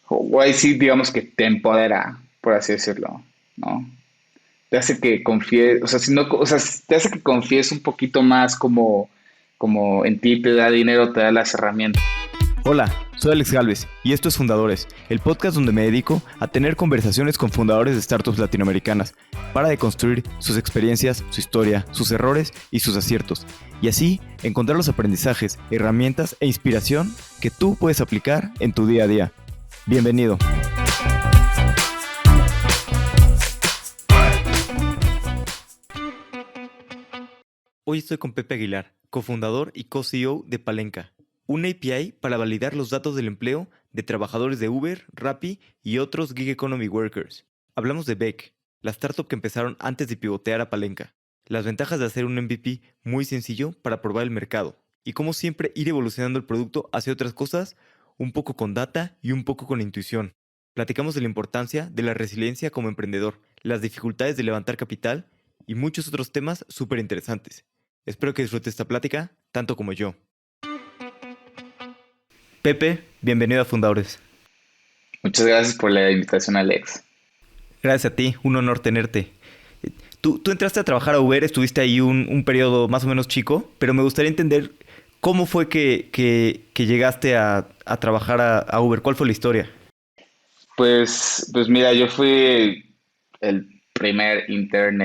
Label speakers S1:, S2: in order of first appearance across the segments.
S1: o ahí sí, digamos que te empodera, por así decirlo, ¿no? Te hace que confíes, o sea, si no, o sea, te hace que confíes un poquito más como en ti, te da dinero, te da las herramientas.
S2: Hola, soy Alex Galvez y esto es Fundadores, el podcast donde me dedico a tener conversaciones con fundadores de startups latinoamericanas para deconstruir sus experiencias, su historia, sus errores y sus aciertos, y así encontrar los aprendizajes, herramientas e inspiración que tú puedes aplicar en tu día a día. Bienvenido. Hoy estoy con Pepe Aguilar, cofundador y co-CEO de Palenca, una API para validar los datos del empleo de trabajadores de Uber, Rappi y otros gig economy workers. Hablamos de Beck, la startup que empezaron antes de pivotear a Palenca, las ventajas de hacer un MVP muy sencillo para probar el mercado y cómo siempre ir evolucionando el producto hacia otras cosas, un poco con data y un poco con intuición. Platicamos de la importancia de la resiliencia como emprendedor, las dificultades de levantar capital y muchos otros temas súper interesantes. Espero que disfrutes esta plática tanto como yo. Pepe, bienvenido a Fundadores.
S1: Muchas gracias por la invitación, Alex.
S2: Gracias a ti, un honor tenerte. Tú entraste a trabajar a Uber, estuviste ahí un periodo más o menos chico, pero me gustaría entender cómo fue que llegaste a trabajar a Uber. ¿Cuál fue la historia?
S1: Pues mira, yo fui el primer intern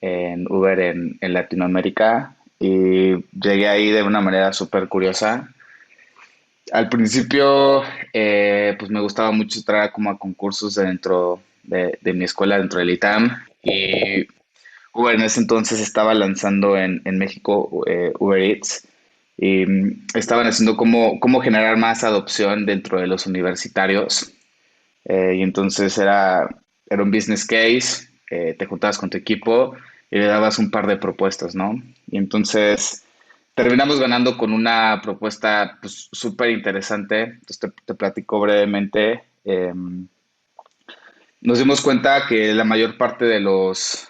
S1: en Uber en Latinoamérica y llegué ahí de una manera súper curiosa. Al principio, pues me gustaba mucho entrar como a concursos dentro de mi escuela, dentro del ITAM. Y Uber en ese entonces estaba lanzando en México Uber Eats. Y estaban haciendo cómo generar más adopción dentro de los universitarios. Y entonces era un business case, te juntabas con tu equipo y le dabas un par de propuestas, ¿no? Y entonces terminamos ganando con una propuesta pues, súper interesante. Entonces te platico brevemente. Nos dimos cuenta que la mayor parte de los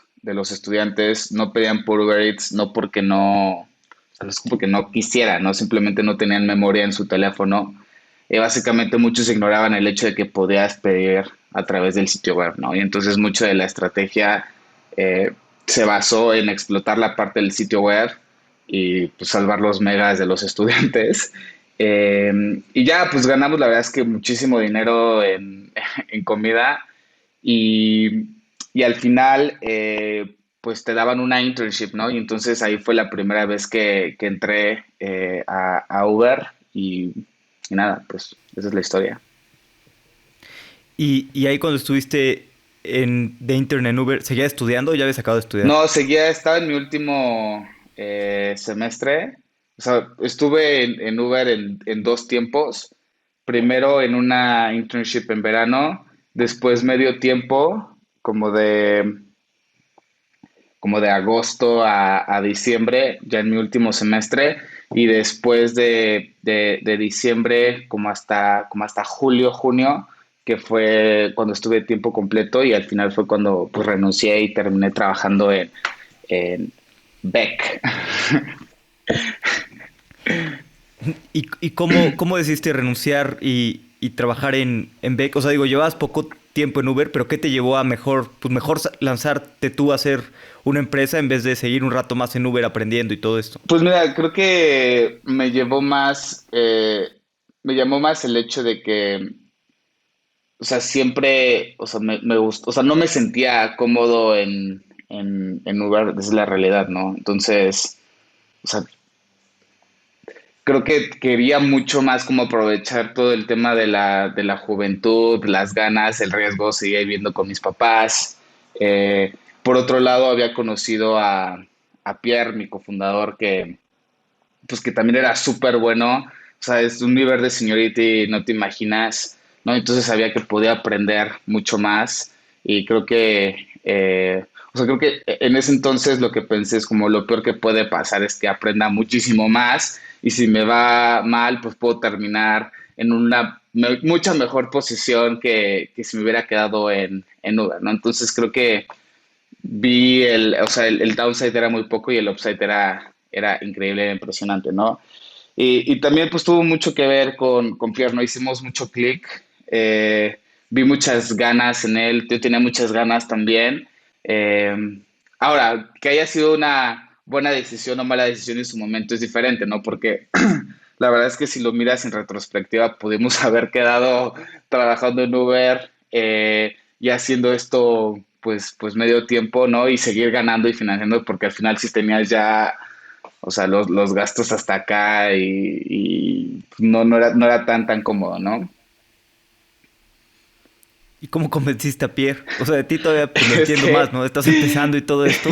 S1: estudiantes no pedían por Uber Eats, no porque no, o sea, no es porque no quisieran, no simplemente no tenían memoria en su teléfono. Básicamente muchos ignoraban el hecho de que podías pedir a través del sitio web, ¿no? Y entonces mucha de la estrategia eh, se basó en explotar la parte del sitio web y pues, salvar los megas de los estudiantes. Y ya, pues ganamos la verdad es que muchísimo dinero en comida y, y al final, pues te daban una internship, ¿no? Y entonces ahí fue la primera vez que entré a Uber y nada, pues esa es la historia.
S2: Y ahí cuando estuviste de intern en Uber, ¿seguías estudiando o ya habías acabado de estudiar?
S1: No, estaba en mi último semestre. O sea, estuve en Uber en dos tiempos. Primero en una internship en verano, después medio tiempo, como de agosto a diciembre, ya en mi último semestre, y después de diciembre como hasta julio, junio, que fue cuando estuve tiempo completo, y al final fue cuando pues renuncié y terminé trabajando en Beck.
S2: ¿Y cómo decidiste renunciar y trabajar en Beck? O sea, digo, llevabas poco tiempo en Uber, pero ¿qué te llevó a mejor lanzarte tú a hacer una empresa en vez de seguir un rato más en Uber aprendiendo y todo esto?
S1: Pues mira, creo que me llamó más el hecho de que, o sea, siempre, o sea, me gustó, o sea, no me sentía cómodo en Uber, esa es la realidad, ¿no? Entonces, o sea, creo que quería mucho más como aprovechar todo el tema de la juventud, las ganas, el riesgo, seguir viviendo con mis papás. Por otro lado, había conocido a Pierre, mi cofundador, pues que también era súper bueno. O sea, es un nivel de seniority, no te imaginas, ¿no? Entonces sabía que podía aprender mucho más y creo que en ese entonces lo que pensé es como lo peor que puede pasar es que aprenda muchísimo más y si me va mal, pues puedo terminar en una mucha mejor posición que si me hubiera quedado en Uber, ¿no? Entonces creo que o sea, el downside era muy poco y el upside era increíble, era impresionante, ¿no? Y también pues tuvo mucho que ver con Pierre, ¿no? Hicimos mucho clic. Vi muchas ganas en él, yo tenía muchas ganas también. Eh, Ahora, que haya sido una buena decisión o mala decisión en su momento es diferente, ¿no? Porque la verdad es que si lo miras en retrospectiva, pudimos haber quedado trabajando en Uber y haciendo esto pues medio tiempo, ¿no? Y seguir ganando y financiando, porque al final sí tenías ya, o sea, los gastos hasta acá y no era tan cómodo, ¿no?
S2: ¿Y cómo convenciste a Pierre? O sea, de ti todavía pues lo
S1: Es
S2: entiendo más,
S1: que,
S2: ¿no? Estás empezando y todo esto,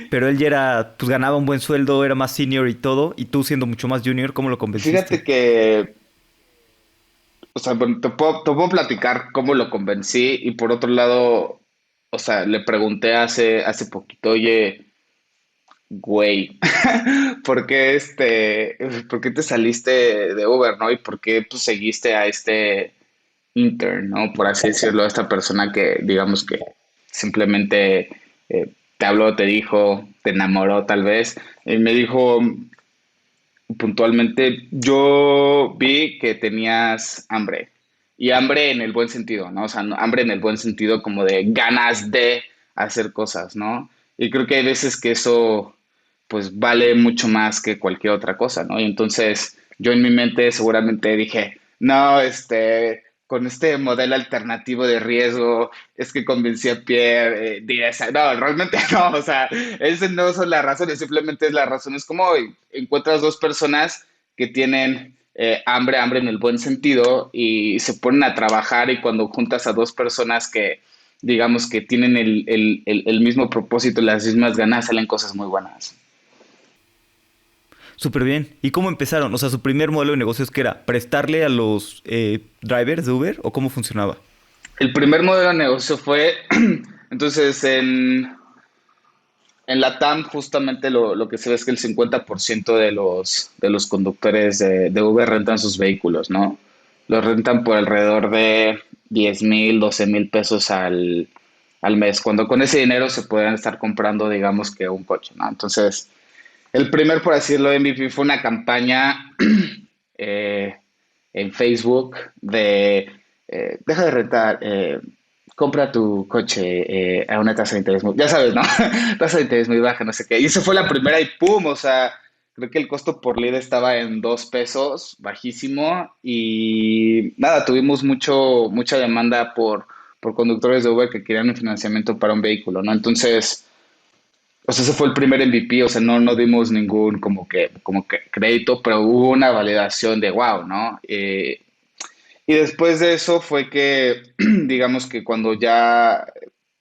S2: pero él ya era, pues ganaba un buen sueldo, era más senior y todo, y tú siendo mucho más junior, ¿cómo lo convenciste?
S1: fíjate que, o sea, bueno, te puedo platicar cómo lo convencí y por otro lado, o sea, le pregunté hace poquito, oye, güey, ¿por qué te saliste de Uber, ¿no? Y por qué pues, seguiste a este intern, ¿no? Por así decirlo, a esta persona que, digamos que simplemente te habló, te dijo, te enamoró tal vez. Y me dijo puntualmente, yo vi que tenías hambre. Y hambre en el buen sentido, ¿no? O sea, hambre en el buen sentido como de ganas de hacer cosas, ¿no? Y creo que hay veces que eso pues vale mucho más que cualquier otra cosa, ¿no? Y entonces yo en mi mente seguramente dije, no, con este modelo alternativo de riesgo, es que convencí a Pierre, de esa. No, realmente no, o sea, esas no son las razones, simplemente es las razones como hoy encuentras dos personas que tienen hambre en el buen sentido y se ponen a trabajar y cuando juntas a dos personas que digamos que tienen el mismo propósito, las mismas ganas, salen cosas muy buenas.
S2: Súper bien. ¿Y cómo empezaron? O sea, su primer modelo de negocios que era prestarle a los drivers de Uber o cómo funcionaba.
S1: El primer modelo de negocio fue, entonces, en la TAM justamente lo que se ve es que el 50% de los conductores de Uber rentan sus vehículos, ¿no? Los rentan por alrededor de 10,000, 12,000 pesos al mes, cuando con ese dinero se podrían estar comprando, digamos que un coche, ¿no? Entonces, el primer, por así decirlo, MVP fue una campaña eh, en Facebook de deja de rentar, compra tu coche a una tasa de interés muy, ya sabes, ¿no? Tasa de interés muy baja, no sé qué. Y eso fue la primera y ¡pum! O sea, creo que el costo por lead estaba en 2 pesos, bajísimo. Y nada, tuvimos mucha demanda por conductores de Uber que querían un financiamiento para un vehículo, ¿no? Entonces, o sea, ese fue el primer MVP, o sea, no dimos ningún como que crédito, pero hubo una validación de wow, ¿no? Y después de eso fue que, digamos que cuando ya,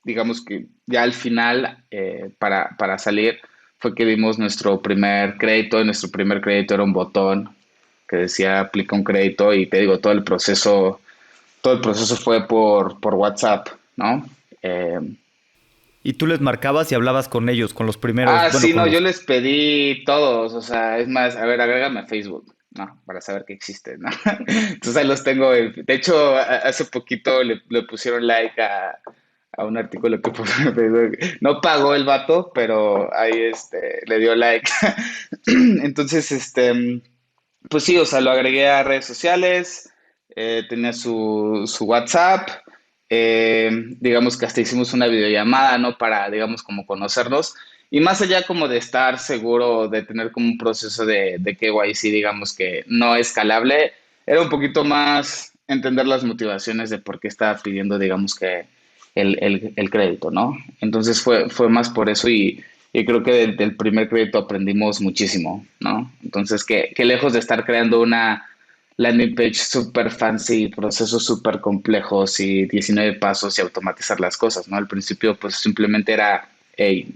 S1: digamos que ya al final, para salir, fue que dimos nuestro primer crédito, y nuestro primer crédito era un botón que decía aplica un crédito y te digo, todo el proceso fue por WhatsApp, ¿no? Eh,
S2: Y tú les marcabas y hablabas con ellos, con los primeros, bueno,
S1: sí,
S2: con
S1: no, yo
S2: los...
S1: les pedí todos, o sea, es más, a ver, agrégame a Facebook, ¿no? Para saber que existe, ¿no? Entonces ahí los tengo. De hecho, hace poquito le pusieron like a un artículo que puso en Facebook. No pagó el vato, pero ahí le dio like. Entonces, pues sí, o sea, lo agregué a redes sociales, tenía su WhatsApp, digamos que hasta hicimos una videollamada, ¿no? Para, digamos, como conocernos. Y más allá como de estar seguro, de tener como un proceso de KYC, digamos que no escalable, era un poquito más entender las motivaciones de por qué estaba pidiendo, digamos que el crédito, ¿no? Entonces fue más por eso y creo que del primer crédito aprendimos muchísimo, ¿no? Entonces, que lejos de estar creando una landing page super fancy, procesos súper complejos y 19 pasos y automatizar las cosas, ¿no? Al principio, pues simplemente era, hey,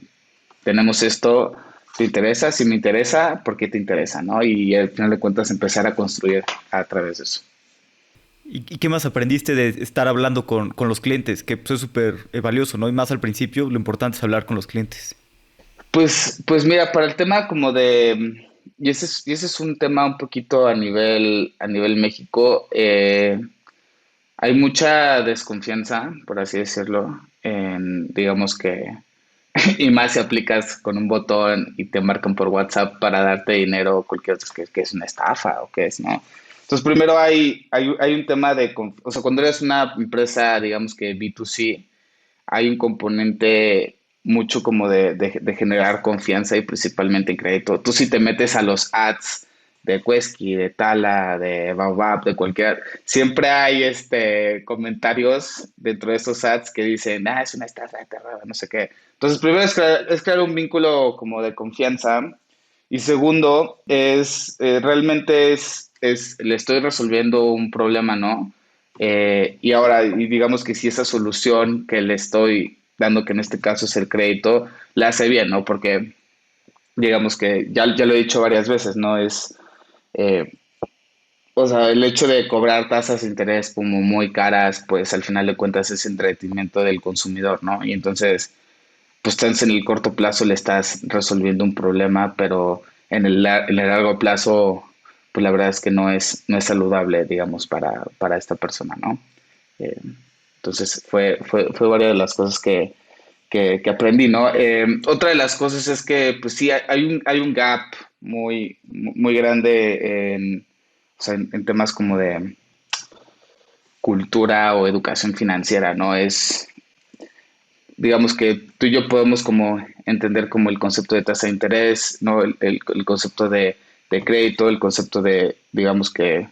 S1: tenemos esto, ¿te interesa? Si me interesa, ¿por qué te interesa? ¿No? Y al final de cuentas empezar a construir a través de eso.
S2: ¿Y qué más aprendiste de estar hablando con los clientes? Que pues, es súper valioso, ¿no? Y más al principio, lo importante es hablar con los clientes.
S1: Pues mira, para el tema como de, y ese es un tema un poquito a nivel México, hay mucha desconfianza, por así decirlo, digamos que, y más si aplicas con un botón y te marcan por WhatsApp para darte dinero o cualquier otro, que es una estafa o qué es, ¿no? Entonces, primero hay un tema o sea, cuando eres una empresa, digamos que B2C, hay un componente mucho como de generar confianza y principalmente en crédito. Tú si te metes a los ads de Quesky, de Tala, de Baobab, de cualquier, siempre hay comentarios dentro de esos ads que dicen, es una estafa de terror, no sé qué. Entonces, primero es crear un vínculo como de confianza y segundo realmente le estoy resolviendo un problema, ¿no? Y ahora, y digamos que si esa solución que le estoy dando, que en este caso es el crédito, la hace bien, ¿no? Porque digamos que ya lo he dicho varias veces, ¿no? Eh, o sea, el hecho de cobrar tasas de interés como muy caras, pues al final de cuentas es entretenimiento del consumidor, ¿no? Y entonces, pues entonces en el corto plazo le estás resolviendo un problema, pero en el largo plazo, pues la verdad es que no es saludable, digamos, para esta persona, ¿no? Eh, entonces fue varias de las cosas que aprendí, ¿no? Otra de las cosas es que, pues sí, hay un gap muy grande o sea, en temas como de cultura o educación financiera, ¿no? Digamos que tú y yo podemos como entender como el concepto de tasa de interés, ¿no? El concepto de crédito, el concepto de, digamos que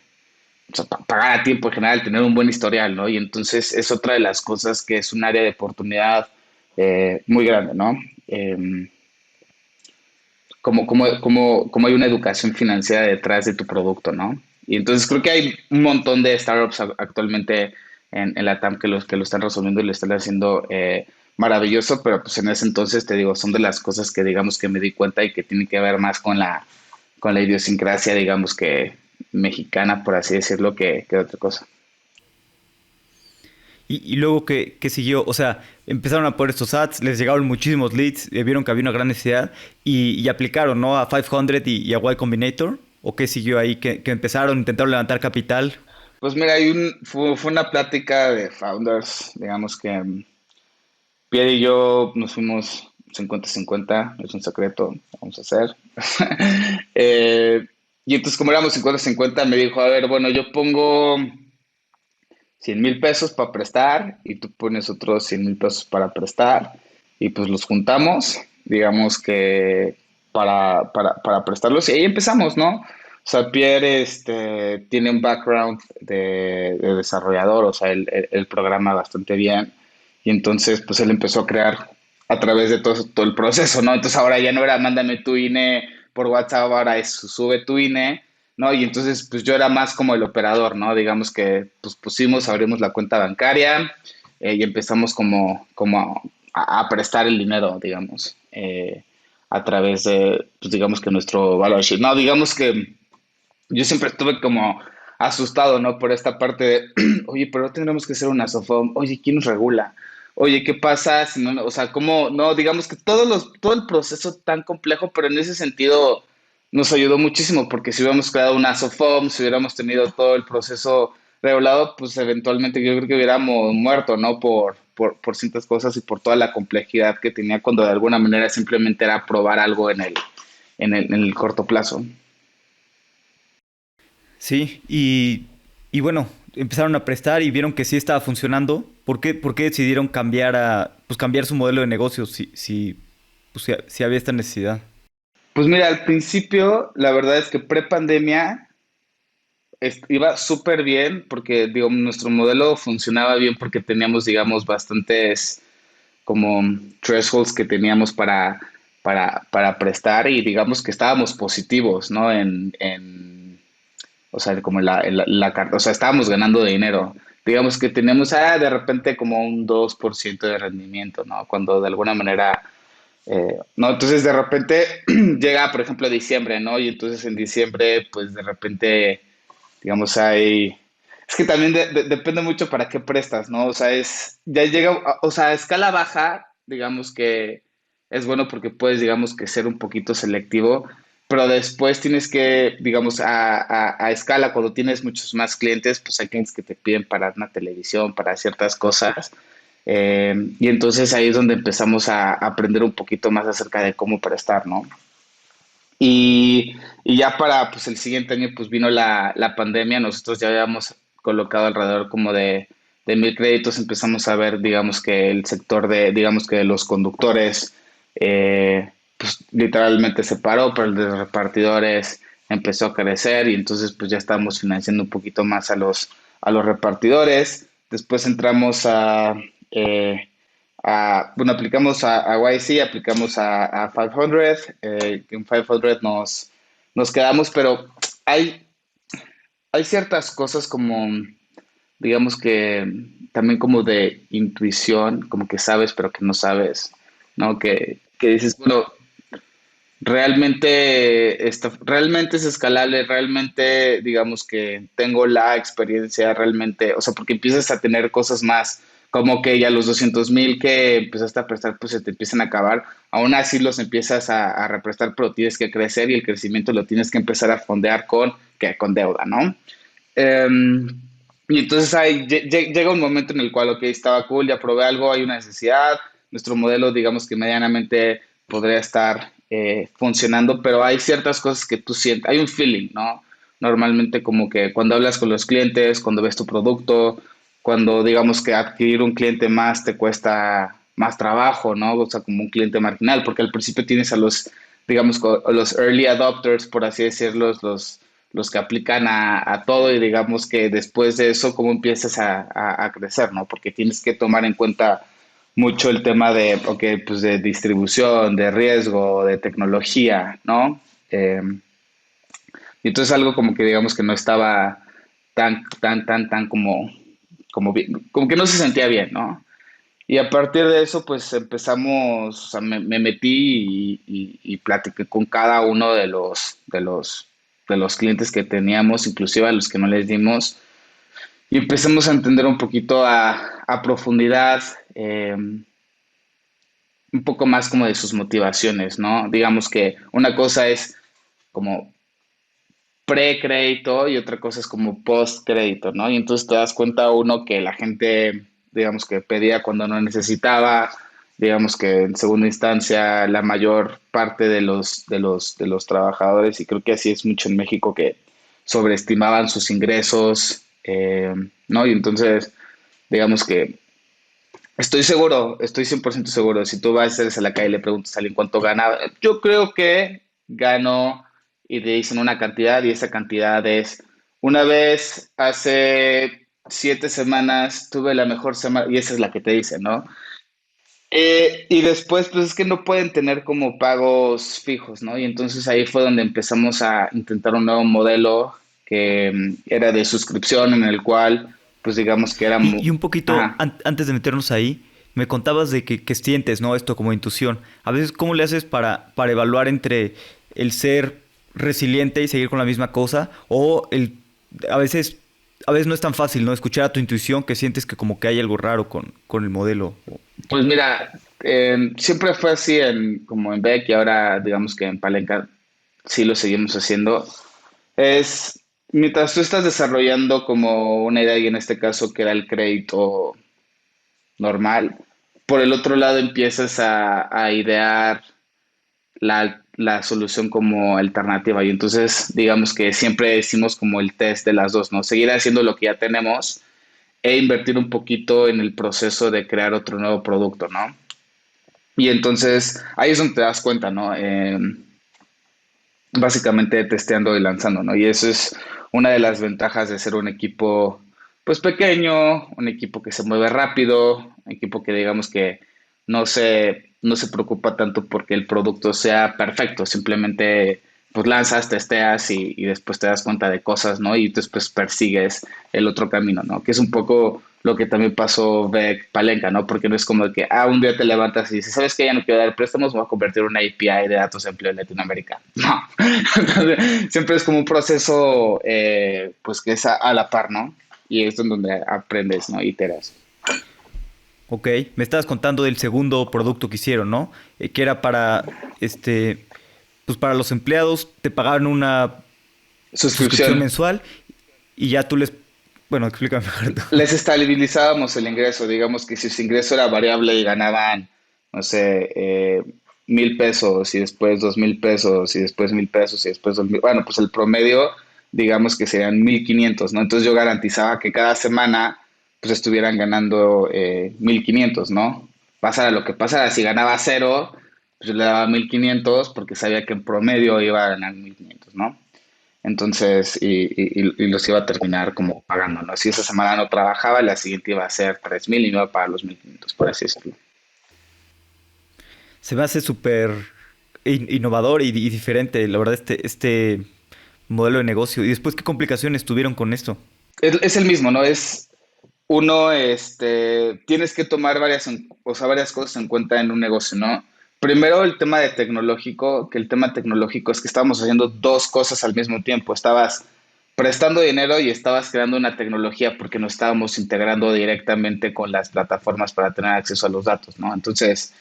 S1: o sea, pagar a tiempo en general, tener un buen historial, ¿no? Y entonces es otra de las cosas que es un área de oportunidad muy grande, ¿no? Eh, como hay una educación financiera detrás de tu producto, ¿no? Y entonces creo que hay un montón de startups actualmente en la TAM que lo están resolviendo y lo están haciendo maravilloso, pero pues en ese entonces te digo, son de las cosas que digamos que me di cuenta y que tienen que ver más con la idiosincrasia, digamos que mexicana, por así decirlo, que otra cosa.
S2: Y luego, ¿qué siguió? O sea, empezaron a poner estos ads, les llegaron muchísimos leads, vieron que había una gran necesidad y aplicaron, ¿no? A 500 y a Y Combinator. ¿O qué siguió ahí? Que empezaron, intentaron levantar capital.
S1: Pues mira, fue una plática de founders, digamos que Pierre y yo nos fuimos 50-50, es un secreto, vamos a hacer. Eh, y entonces como éramos 50-50, me dijo, a ver, bueno, yo pongo 100,000 pesos para prestar y tú pones otros 100,000 pesos para prestar y pues los juntamos, digamos que para prestarlos y ahí empezamos, ¿no? O sea, Pierre tiene un background de desarrollador, o sea, él programa bastante bien y entonces pues él empezó a crear a través de todo el proceso, ¿no? Entonces ahora ya no era mándame tu INE por WhatsApp, ahora es sube tu INE, ¿no? Y entonces, pues yo era más como el operador, ¿no? Digamos que pues abrimos la cuenta bancaria y empezamos como a prestar el dinero, digamos, a través de, pues digamos que nuestro balance sheet. No, digamos que yo siempre estuve como asustado, ¿no? Por esta parte de, oye, pero tendremos que hacer una SOFOM, oye, ¿quién nos regula? Oye, ¿qué pasa si no, o sea, cómo, no, digamos que todo el proceso tan complejo, pero en ese sentido nos ayudó muchísimo, porque si hubiéramos creado una SOFOM, si hubiéramos tenido todo el proceso regulado, pues eventualmente yo creo que hubiéramos muerto, ¿no? Por ciertas cosas y por toda la complejidad que tenía cuando de alguna manera simplemente era probar algo en el corto plazo.
S2: Sí, y bueno, empezaron a prestar y vieron que sí estaba funcionando. Por qué decidieron pues cambiar su modelo de negocio si había esta necesidad?
S1: Pues mira, al principio, la verdad es que pre-pandemia iba súper bien porque, digo, nuestro modelo funcionaba bien porque teníamos, digamos, bastantes como thresholds que teníamos para prestar y digamos que estábamos positivos, ¿no? O sea, como o sea, estábamos ganando dinero. Digamos que tenemos, de repente como un 2% de rendimiento, ¿no? Cuando de alguna manera no, entonces de repente llega, por ejemplo, diciembre, ¿no? Y entonces en diciembre, pues de repente, digamos, Es que también depende mucho para qué prestas, ¿no? O sea, ya llega, o sea, a escala baja, digamos que es bueno porque puedes, digamos que ser un poquito selectivo, pero después tienes que, digamos, a escala, cuando tienes muchos más clientes, pues hay clientes que te piden para una televisión, para ciertas cosas. Y entonces ahí es donde empezamos a aprender un poquito más acerca de cómo prestar, ¿no? Y ya para pues, el siguiente año pues vino la pandemia, nosotros ya habíamos colocado alrededor como de 1,000 créditos, empezamos a ver, digamos que el sector de, digamos que de los conductores, pues literalmente se paró, pero el de los repartidores empezó a crecer y entonces pues ya estábamos financiando un poquito más a los repartidores. Después entramos eh, bueno, aplicamos a YC, aplicamos a 500, en 500 nos quedamos, pero hay, hay ciertas cosas como, digamos que también como de intuición, como que sabes pero que no sabes, ¿no? Que dices, bueno, realmente es escalable, realmente digamos que tengo la experiencia, realmente, o sea, porque empiezas a tener cosas más, como que ya los 200,000 que empezaste a prestar, pues se te empiezan a acabar, aún así los empiezas a represtar, pero tienes que crecer y el crecimiento lo tienes que empezar a fondear con deuda, ¿no? Em, y entonces llega un momento en el cual, ok, estaba cool, ya probé algo, hay una necesidad, nuestro modelo, digamos que medianamente podría estar funcionando, pero hay ciertas cosas que tú sientes, hay un feeling, ¿no? Normalmente como que cuando hablas con los clientes, cuando ves tu producto, cuando digamos que adquirir un cliente más te cuesta más trabajo, ¿no? O sea, como un cliente marginal, porque al principio tienes a los, digamos, a los early adopters, por así decirlo, los que aplican a todo y digamos que después de eso, cómo empiezas a crecer, ¿no? Porque tienes que tomar en cuenta mucho el tema de, ok, pues de distribución, de riesgo, de tecnología, ¿no? Y entonces algo como que digamos que no estaba tan como que no se sentía bien, ¿no? Y a partir de eso, pues empezamos, o sea, me metí y platiqué con cada uno de los clientes que teníamos, inclusive a los que no les dimos, y empezamos a entender un poquito a profundidad, un poco más como de sus motivaciones, ¿no? Digamos que una cosa es como pre-crédito y otra cosa es como post-crédito, ¿no? Y entonces te das cuenta uno que la gente, digamos que pedía cuando no necesitaba, digamos que en segunda instancia la mayor parte de los trabajadores, y creo que así es mucho en México, que sobreestimaban sus ingresos, ¿no? Y entonces, digamos que estoy seguro, estoy 100% seguro, si tú vas a la calle y le preguntas a alguien cuánto gana, yo creo que gano y te dicen una cantidad y esa cantidad es, una vez hace 7 semanas tuve la mejor semana y esa es la que te dicen, ¿no? Y después, pues es que no pueden tener como pagos fijos, ¿no? Y entonces ahí fue donde empezamos a intentar un nuevo modelo que era de suscripción en el cual, pues digamos que era...
S2: Y un poquito,
S1: Ajá.
S2: antes de meternos ahí, me contabas de que sientes, ¿no? Esto como intuición. A veces, ¿cómo le haces para evaluar entre el ser resiliente y seguir con la misma cosa? O a veces, a veces no es tan fácil, ¿no? Escuchar a tu intuición que sientes que como que hay algo raro con el modelo.
S1: Pues mira, siempre fue así como en Beck y ahora digamos que en Palenca sí lo seguimos haciendo. Es mientras tú estás desarrollando como una idea y en este caso que era el crédito normal, por el otro lado empiezas a idear la solución como alternativa y entonces digamos que siempre decimos como el test de las dos, ¿no? Seguir haciendo lo que ya tenemos e invertir un poquito en el proceso de crear otro nuevo producto, ¿no? Y entonces ahí es donde te das cuenta, ¿no? Básicamente testeando y lanzando, ¿no? Y eso es una de las ventajas de ser un equipo, pues pequeño, un equipo que se mueve rápido, un equipo que digamos que no se preocupa tanto porque el producto sea perfecto, simplemente pues lanzas, testeas y después te das cuenta de cosas, ¿no? Y después persigues el otro camino, ¿no? Que es un poco lo que también pasó de Palenca, ¿no? Porque no es como que, un día te levantas y dices, ¿sabes qué? Ya no quiero dar préstamos, voy a convertir una API de datos de empleo en Latinoamérica. No. Entonces, siempre es como un proceso, pues que es a la par, ¿no? Y es en donde aprendes, ¿no? Iteras.
S2: Ok, me estabas contando del segundo producto que hicieron, ¿no? Que era este, pues para los empleados, te pagaban una suscripción
S1: Suscripción.
S2: mensual y ya tú bueno, explícame mejor tú.
S1: Les estabilizábamos el ingreso, digamos que si su ingreso era variable y ganaban, no sé, 1,000 pesos y después 2,000 pesos y después 1,000 pesos y después 2,000. Bueno, pues el promedio, digamos que serían 1,500, ¿no? Entonces yo garantizaba que cada semana pues estuvieran ganando 1,500, ¿no? Pasara lo que pasara, si ganaba cero, pues yo le daba 1,500 porque sabía que en promedio iba a ganar 1,500, ¿no? Entonces, y los iba a terminar como pagando, ¿no? Si esa semana no trabajaba, la siguiente iba a ser 3,000 y me iba a pagar los 1,500, por así decirlo.
S2: Se me hace súper innovador y diferente, la verdad, este modelo de negocio. ¿Y después qué complicaciones tuvieron con esto?
S1: Es el mismo, ¿no? Uno, tienes que tomar o sea, varias cosas en cuenta en un negocio, ¿no? Primero, el tema de tecnológico, que el tema tecnológico es que estábamos haciendo dos cosas al mismo tiempo. Estabas prestando dinero y estabas creando una tecnología porque nos estábamos integrando directamente con las plataformas para tener acceso a los datos, ¿no? Entonces,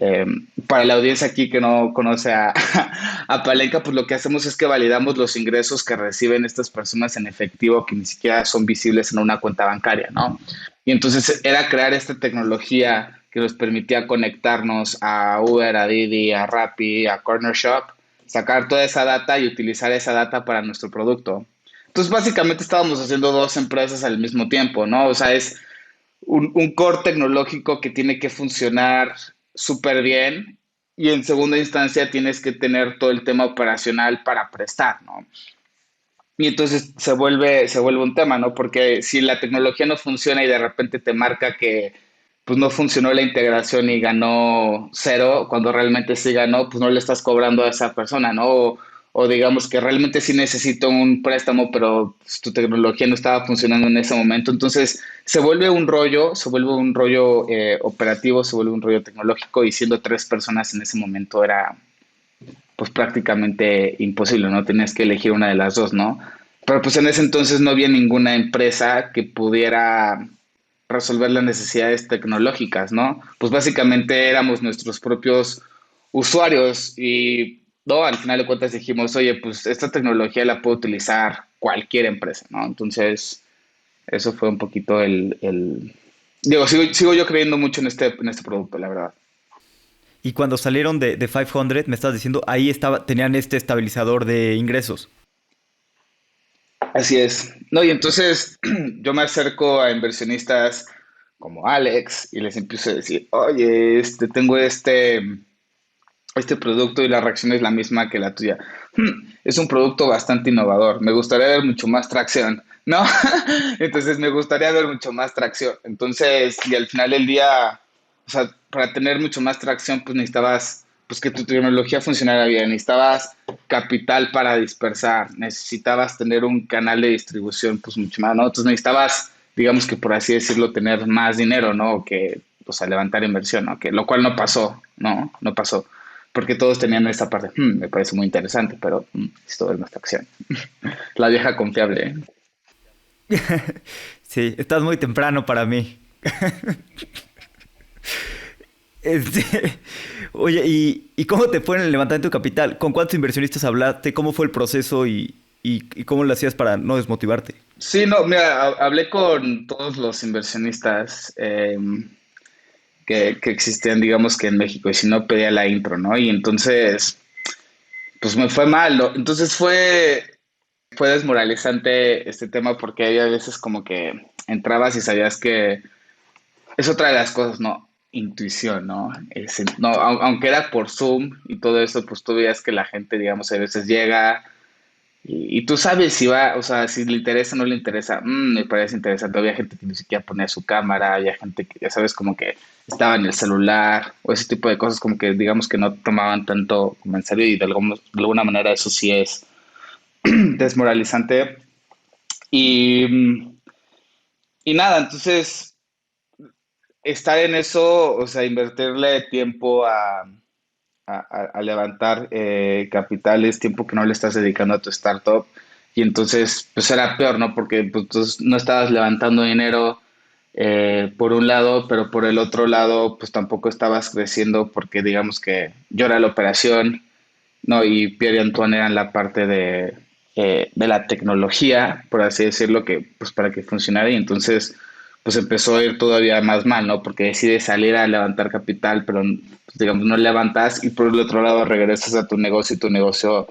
S1: eh, para la audiencia aquí que no conoce a Palenca, pues lo que hacemos es que validamos los ingresos que reciben estas personas en efectivo que ni siquiera son visibles en una cuenta bancaria, ¿no? Y entonces era crear esta tecnología que nos permitía conectarnos a Uber, a Didi, a Rappi, a Corner Shop, sacar toda esa data y utilizar esa data para nuestro producto. Entonces, básicamente estábamos haciendo dos empresas al mismo tiempo, ¿no? O sea, es un core tecnológico que tiene que funcionar súper bien y en segunda instancia tienes que tener todo el tema operacional para prestar, ¿no? Y entonces se vuelve un tema, ¿no? Porque si la tecnología no funciona y de repente te marca que pues no funcionó la integración y ganó cero, cuando realmente sí ganó, pues no le estás cobrando a esa persona, ¿no? O digamos que realmente sí necesito un préstamo, pero pues, tu tecnología no estaba funcionando en ese momento. Entonces se vuelve un rollo operativo, se vuelve un rollo tecnológico y siendo tres personas en ese momento era pues prácticamente imposible, ¿no? Tenías que elegir una de las dos, ¿no? Pero pues en ese entonces no había ninguna empresa que pudiera resolver las necesidades tecnológicas, ¿no? Pues básicamente éramos nuestros propios usuarios y, no, al final de cuentas dijimos, oye, pues esta tecnología la puede utilizar cualquier empresa, ¿no? Entonces, eso fue un poquito Digo, sigo yo creyendo mucho en este producto, la verdad.
S2: Y cuando salieron de 500, me estás diciendo, ahí tenían este estabilizador de ingresos.
S1: Así es. No, y entonces yo me acerco a inversionistas como Alex y les empiezo a decir, oye, tengo este producto y la reacción es la misma que la tuya. Es un producto bastante innovador. Me gustaría ver mucho más tracción, ¿no? Entonces me gustaría ver mucho más tracción. Entonces, y al final del día, o sea, para tener mucho más tracción, pues necesitabas, pues que tu tecnología funcionara bien, necesitabas capital para dispersar, necesitabas tener un canal de distribución, pues mucho más, ¿no? Entonces necesitabas, digamos que por así decirlo, tener más dinero, ¿no? O sea, levantar inversión, ¿no? Lo cual no pasó, ¿no? No pasó porque todos tenían esta parte, me parece muy interesante, pero esto es nuestra acción. La vieja confiable, ¿eh?
S2: Sí, estás muy temprano para mí. Este, oye, ¿y cómo te fue en el levantamiento de capital? ¿Con cuántos inversionistas hablaste? ¿Cómo fue el proceso y cómo lo hacías para no desmotivarte?
S1: Sí, no, mira, hablé con todos los inversionistas que existían, digamos que en México, y si no pedía la intro, ¿no? Y entonces, pues me fue mal, ¿no? Entonces fue desmoralizante este tema porque había veces como que entrabas y sabías que es otra de las cosas, ¿no? Intuición, ¿no? No, aunque era por Zoom y todo eso, pues tú veías que la gente, digamos, a veces llega y tú sabes si va, o sea, si le interesa o no le interesa. Me parece interesante. Había gente que ni siquiera ponía su cámara, había gente que, ya sabes, como que estaba en el celular o ese tipo de cosas, como que, digamos, que no tomaban tanto como en serio y de alguna manera eso sí es desmoralizante. Y, y nada, entonces estar en eso, o sea, invertirle tiempo a levantar capitales, tiempo que no le estás dedicando a tu startup. Y entonces, pues era peor, ¿no? Porque pues, tú no estabas levantando dinero por un lado, pero por el otro lado, pues tampoco estabas creciendo porque digamos que yo era la operación, ¿no? Y Pierre y Antoine eran la parte de la tecnología, por así decirlo, que pues para que funcionara. Y entonces pues empezó a ir todavía más mal, ¿no? Porque decides salir a levantar capital, pero pues, digamos no levantas y por el otro lado regresas a tu negocio y tu negocio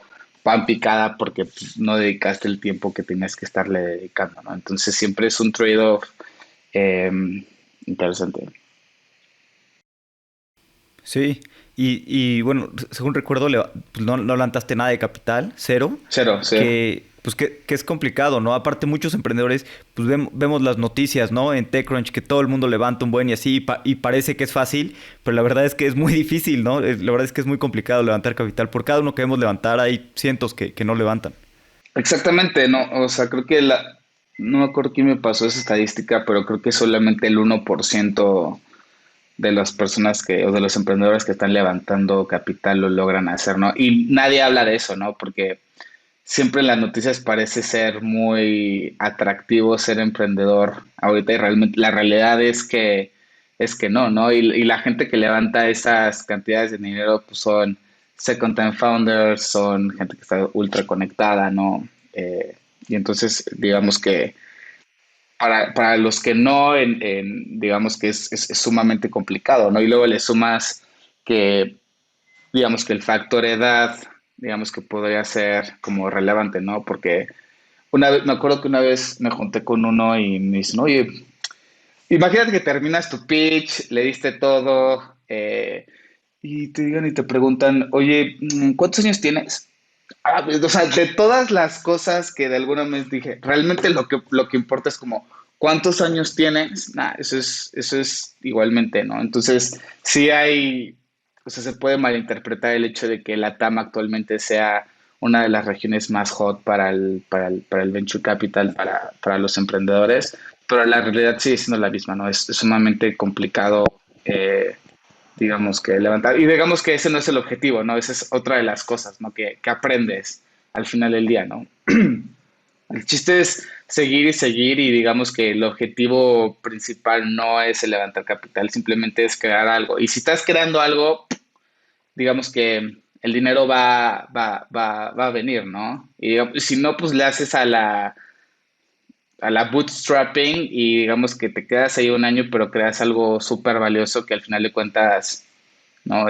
S1: va en picada porque pues, no dedicaste el tiempo que tenías que estarle dedicando, ¿no? Entonces siempre es un trade-off eh, interesante.
S2: Sí, y bueno, según recuerdo, pues no levantaste nada de capital, cero,
S1: Cero, sí.
S2: que es complicado, ¿no? Aparte, muchos emprendedores, pues vemos las noticias, ¿no? En TechCrunch que todo el mundo levanta un buen y así, y parece que es fácil, pero la verdad es que es muy difícil, ¿no? La verdad es que es muy complicado levantar capital. Por cada uno que debemos levantar, hay cientos que no levantan.
S1: Exactamente, no, o sea, creo que no me acuerdo quién me pasó esa estadística, pero creo que solamente el 1% de las personas o de los emprendedores que están levantando capital lo logran hacer, ¿no? Y nadie habla de eso, ¿no? Porque siempre en las noticias parece ser muy atractivo ser emprendedor ahorita y realmente la realidad es que no, ¿no? Y la gente que levanta esas cantidades de dinero pues son second time founders, son gente que está ultra conectada, ¿no? Y entonces digamos que para los que no, digamos que es sumamente complicado, ¿no? Y luego le sumas que digamos que el factor edad, digamos que podría ser como relevante, ¿no? Porque una vez, me acuerdo que una vez me junté con uno y me dicen, oye, imagínate que terminas tu pitch, le diste todo, y te digan y te preguntan, oye, ¿cuántos años tienes? Pues, o sea, de todas las cosas que de alguna vez dije, realmente lo que importa es como, ¿cuántos años tienes? Nah, eso es igualmente, ¿no? Entonces, sí hay, o sea, se puede malinterpretar el hecho de que la TAM actualmente sea una de las regiones más hot para el venture capital, para los emprendedores, pero la realidad sigue siendo la misma, ¿no? Es sumamente complicado, eh, digamos que levantar. Y digamos que ese no es el objetivo, ¿no? Esa es otra de las cosas, ¿no? Que aprendes al final del día, ¿no? El chiste es seguir y seguir y digamos que el objetivo principal no es el levantar capital, simplemente es crear algo. Y si estás creando algo, digamos que el dinero va a venir, ¿no? Y si no, pues le haces a la bootstrapping y digamos que te quedas ahí un año, pero creas algo súper valioso que al final de cuentas, ¿no?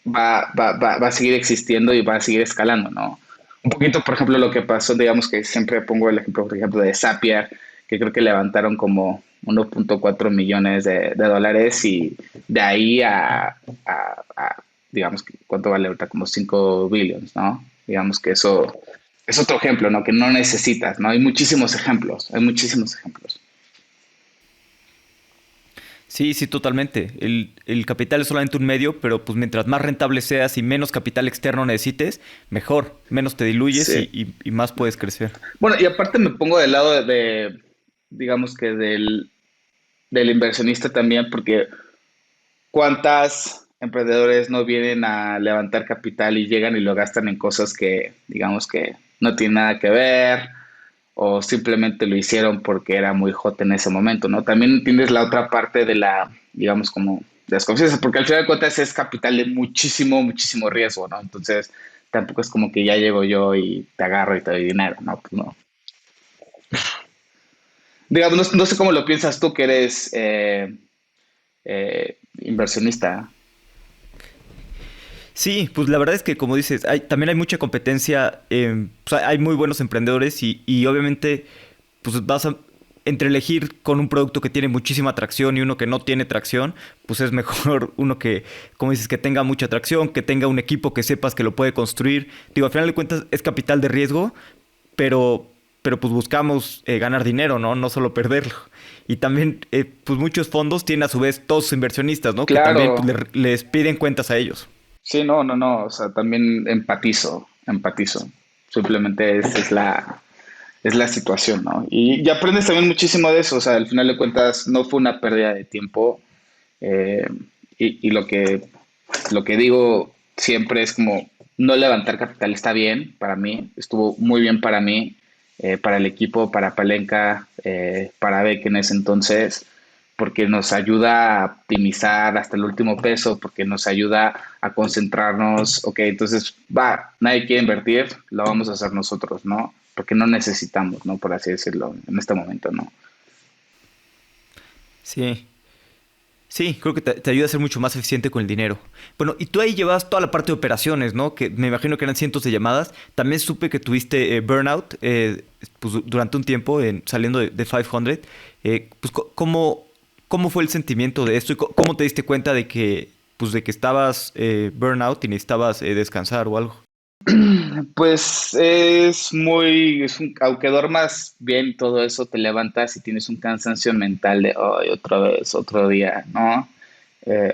S1: Va a seguir existiendo y va a seguir escalando, ¿no? Un poquito, por ejemplo, lo que pasó, digamos que siempre pongo el ejemplo, por ejemplo, de Zapier, que creo que levantaron como 1.4 millones de dólares y de ahí digamos, ¿cuánto vale ahorita? Como 5 billions, ¿no? Digamos que eso es otro ejemplo, ¿no? Que no necesitas, ¿no? Hay muchísimos ejemplos, hay muchísimos ejemplos.
S2: Sí, sí, totalmente. El capital es solamente un medio, pero pues mientras más rentable seas y menos capital externo necesites, mejor. Menos te diluyes
S1: Sí.
S2: y más puedes crecer.
S1: Bueno, y aparte me pongo del lado digamos que del inversionista también, porque ¿cuántas emprendedores no vienen a levantar capital y llegan y lo gastan en cosas que, digamos que no tienen nada que ver o simplemente lo hicieron porque era muy hot en ese momento, ¿no? También tienes la otra parte digamos, como de las confianzas, porque al final de cuentas es capital de muchísimo, muchísimo riesgo, ¿no? Entonces, tampoco es como que ya llego yo y te agarro y te doy dinero, ¿no? Pues no. Digamos, no sé cómo lo piensas tú que eres inversionista.
S2: Sí, pues la verdad es que como dices, también hay mucha competencia, pues hay muy buenos emprendedores y obviamente pues entre elegir con un producto que tiene muchísima atracción y uno que no tiene tracción, pues es mejor uno que, como dices, que tenga mucha atracción, que tenga un equipo que sepas que lo puede construir. Digo, al final de cuentas es capital de riesgo, pero, pero pues buscamos ganar dinero, ¿no? No solo perderlo. Y también, pues muchos fondos tienen a su vez todos sus inversionistas, ¿no? Que también pues,
S1: Claro,
S2: les piden cuentas a ellos.
S1: sí, no, no, no, o sea, también empatizo. Simplemente es la situación, ¿no? Y aprendes también muchísimo de eso, o sea, al final de cuentas no fue una pérdida de tiempo. eh, y lo que digo siempre es como no levantar capital está bien para mí, estuvo muy bien para mí, para el equipo, para Palenca, para Beck en ese entonces, porque nos ayuda a optimizar hasta el último peso, porque nos ayuda a concentrarnos, ok, entonces va, nadie quiere invertir, lo vamos a hacer nosotros, ¿no? porque no necesitamos, ¿no? Por así decirlo, en este momento, ¿no?
S2: Sí. Sí, creo que te ayuda a ser mucho más eficiente con el dinero. Bueno, y tú ahí llevabas toda la parte de operaciones, ¿no? Que me imagino que eran cientos de llamadas. También supe que tuviste burnout pues, durante un tiempo saliendo de 500. Pues, ¿cómo fue el sentimiento de esto y cómo te diste cuenta pues, de que estabas burnout y necesitabas descansar o algo?
S1: Pues aunque duermas bien todo eso, te levantas y tienes un cansancio mental de, ay, otra vez, otro día, ¿no?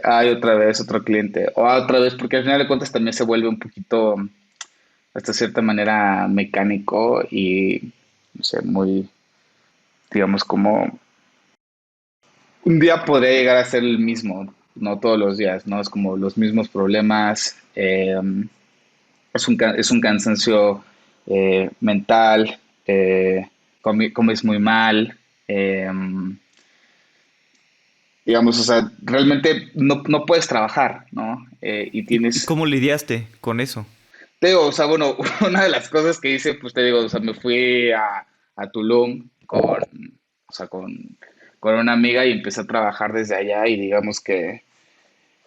S1: Ay, otra vez, otro cliente, o otra vez, porque al final de cuentas también se vuelve un poquito, hasta cierta manera, mecánico y, no sé, muy, digamos, como un día podría llegar a ser el mismo, no todos los días, ¿no? Es como los mismos problemas, es un cansancio mental, comes muy mal, eh, digamos, o sea, realmente no puedes trabajar, ¿no? Y
S2: ¿Y
S1: tienes,
S2: cómo lidiaste con eso?
S1: te digo, o sea, bueno, una de las cosas que hice, pues te digo, o sea, me fui a Tulum o sea, con una amiga y empecé a trabajar desde allá y digamos que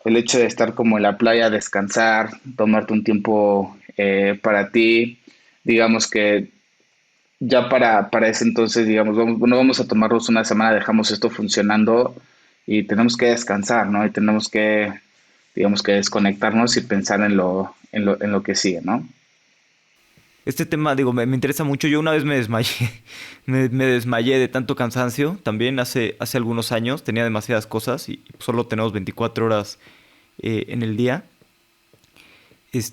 S1: el hecho de estar como en la playa, descansar, tomarte un tiempo para ti, digamos que ya para ese entonces, digamos, bueno, vamos a tomarnos una semana, dejamos esto funcionando y tenemos que descansar, ¿no? Y tenemos que, digamos que desconectarnos y pensar en lo que sigue, ¿no?
S2: Este tema, digo, me interesa mucho. Yo una vez me desmayé, me desmayé de tanto cansancio, también hace algunos años, tenía demasiadas cosas y solo tenemos 24 horas en el día.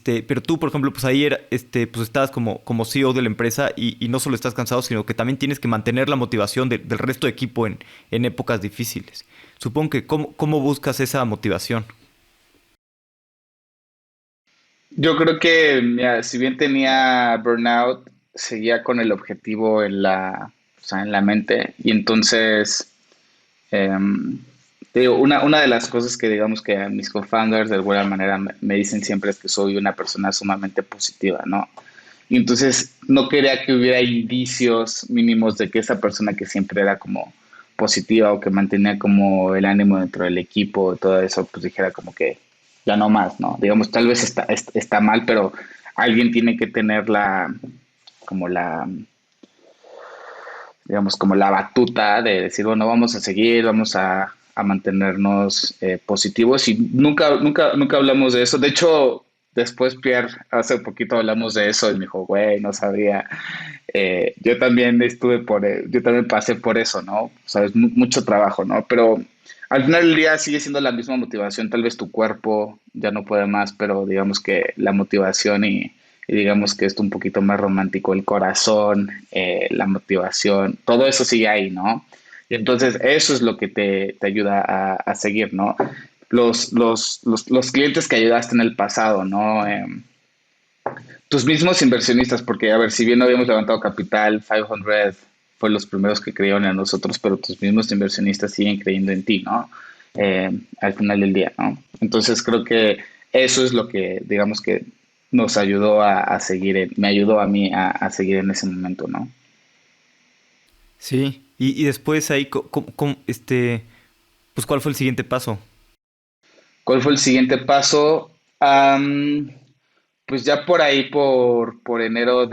S2: Pero tú, por ejemplo, pues ahí pues estabas como CEO de la empresa y no solo estás cansado, sino que también tienes que mantener la motivación del resto de equipo en épocas difíciles. Supongo que, ¿cómo buscas esa motivación?
S1: Yo creo que, mira, si bien tenía burnout, seguía con el objetivo o sea, en la mente y entonces te digo, una de las cosas que digamos que a mis co-founders de alguna manera me dicen siempre es que soy una persona sumamente positiva, ¿no? Y entonces no quería que hubiera indicios mínimos de que esa persona que siempre era como positiva o que mantenía como el ánimo dentro del equipo, todo eso, pues dijera como que ya no más, ¿no? Digamos, tal vez está mal, pero alguien tiene que tener como la, digamos, como la batuta de decir, bueno, vamos a seguir, vamos a mantenernos positivos y nunca hablamos de eso. De hecho, después Pierre, hace poquito hablamos de eso y me dijo, güey, no sabía. Yo también yo también pasé por eso, ¿no? Sabes, mucho trabajo, ¿no? Pero al final del día sigue siendo la misma motivación, tal vez tu cuerpo ya no puede más, pero digamos que la motivación y digamos que esto un poquito más romántico, el corazón, la motivación, todo eso sigue ahí, ¿no? Y entonces eso es lo que te ayuda a seguir, ¿no? Los clientes que ayudaste en el pasado, ¿no? Tus mismos inversionistas, porque, a ver, si bien no habíamos levantado capital, 500 fue los primeros que creyeron en nosotros, pero tus mismos inversionistas siguen creyendo en ti, ¿no? Al final del día, ¿no? Entonces creo que eso es lo que, digamos que nos ayudó a seguir, me ayudó a mí a seguir en ese momento, ¿no?
S2: Sí. Y después ahí, pues, ¿cuál fue el siguiente paso?
S1: ¿Cuál fue el siguiente paso? Pues ya por ahí, por enero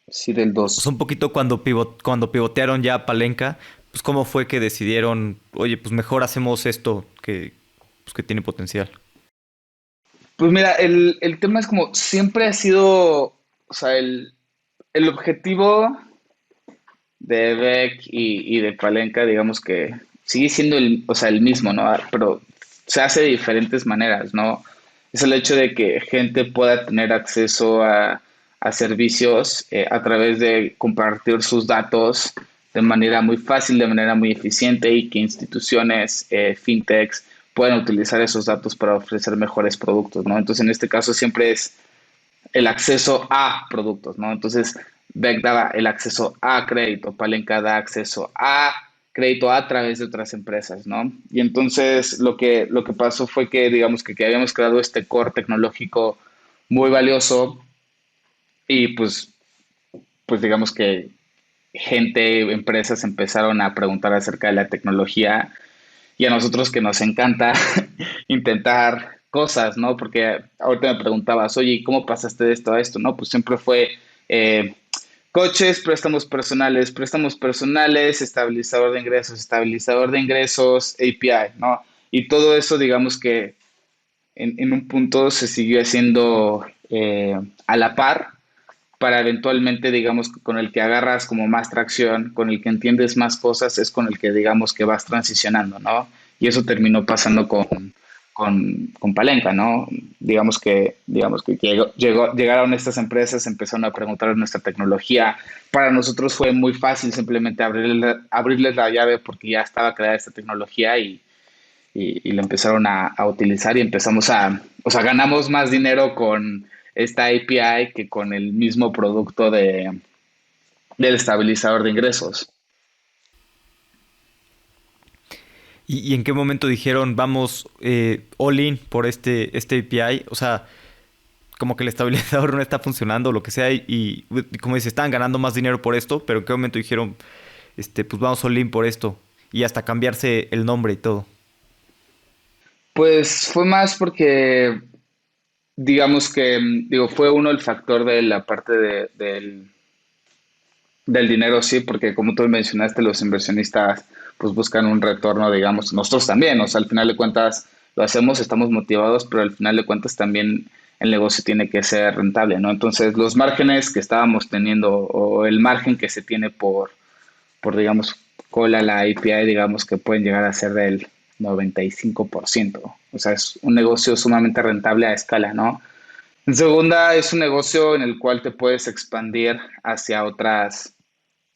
S1: sí, del
S2: O sea,
S1: 2.
S2: un poquito cuando pivotearon ya a Palenca, pues cómo fue que decidieron, oye, pues mejor hacemos esto pues, que tiene potencial.
S1: Pues mira, el tema es como siempre ha sido, o sea, el objetivo de Beck y de Palenca, digamos que sigue siendo o sea, el mismo, ¿no? Pero se hace de diferentes maneras, ¿no? Es el hecho de que gente pueda tener acceso a servicios a través de compartir sus datos de manera muy fácil, de manera muy eficiente y que instituciones, fintechs, puedan utilizar esos datos para ofrecer mejores productos, ¿no? Entonces, en este caso siempre es el acceso a productos, ¿no? Entonces, Beck daba el acceso a crédito, Palenca da acceso a crédito a través de otras empresas, ¿no? Y entonces lo que pasó fue que, digamos, que habíamos creado este core tecnológico muy valioso y pues pues digamos que gente, empresas empezaron a preguntar acerca de la tecnología y a nosotros que nos encanta intentar cosas, ¿no? Porque ahorita me preguntabas, oye, ¿y cómo pasaste de esto a esto? No, pues siempre fue eh, coches, préstamos personales, estabilizador de ingresos, API, ¿no? Y todo eso, digamos que en un punto se siguió haciendo a la par para eventualmente, digamos, con el que agarras como más tracción, con el que entiendes más cosas, es con el que, digamos, que vas transicionando, ¿no? Y eso terminó pasando con Palenca, ¿no? Digamos que llegaron estas empresas, empezaron a preguntar nuestra tecnología. Para nosotros fue muy fácil simplemente abrirles la llave porque ya estaba creada esta tecnología y lo empezaron a utilizar y empezamos o sea, ganamos más dinero con esta API que con el mismo producto del estabilizador de ingresos.
S2: ¿Y en qué momento dijeron vamos all in por este API? O sea, como que el estabilizador no está funcionando o lo que sea y como dice, estaban ganando más dinero por esto, pero en qué momento dijeron, pues vamos all in por esto y hasta cambiarse el nombre y todo.
S1: Pues fue más porque, digamos que, digo, fue uno el factor de la parte del dinero, sí, porque como tú mencionaste, los inversionistas pues buscan un retorno, digamos, nosotros también, o sea, al final de cuentas lo hacemos, estamos motivados, pero al final de cuentas también el negocio tiene que ser rentable, ¿no? Entonces, los márgenes que estábamos teniendo o el margen que se tiene por digamos, cola la API, digamos que pueden llegar a ser del 95%. O sea, es un negocio sumamente rentable a escala, ¿no? En segunda, es un negocio en el cual te puedes expandir hacia otras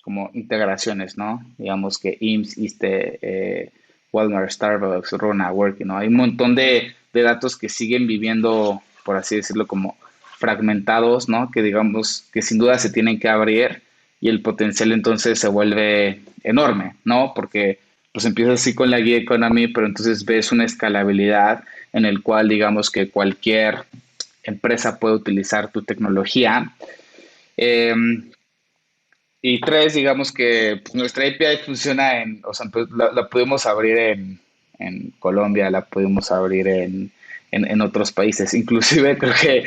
S1: como integraciones, ¿no? Digamos que IMSS, ISSSTE, Walmart, Starbucks, Rona, Working, ¿no? Hay un montón de datos que siguen viviendo, por así decirlo, como fragmentados, ¿no? Que digamos que sin duda se tienen que abrir y el potencial entonces se vuelve enorme, ¿no? Porque pues empiezas así con la guía economy, pero entonces ves una escalabilidad en el cual digamos que cualquier empresa puede utilizar tu tecnología. Eh, y tres, digamos que pues, nuestra API funciona o sea, pues, la pudimos abrir en Colombia, la pudimos abrir en otros países. Inclusive creo que,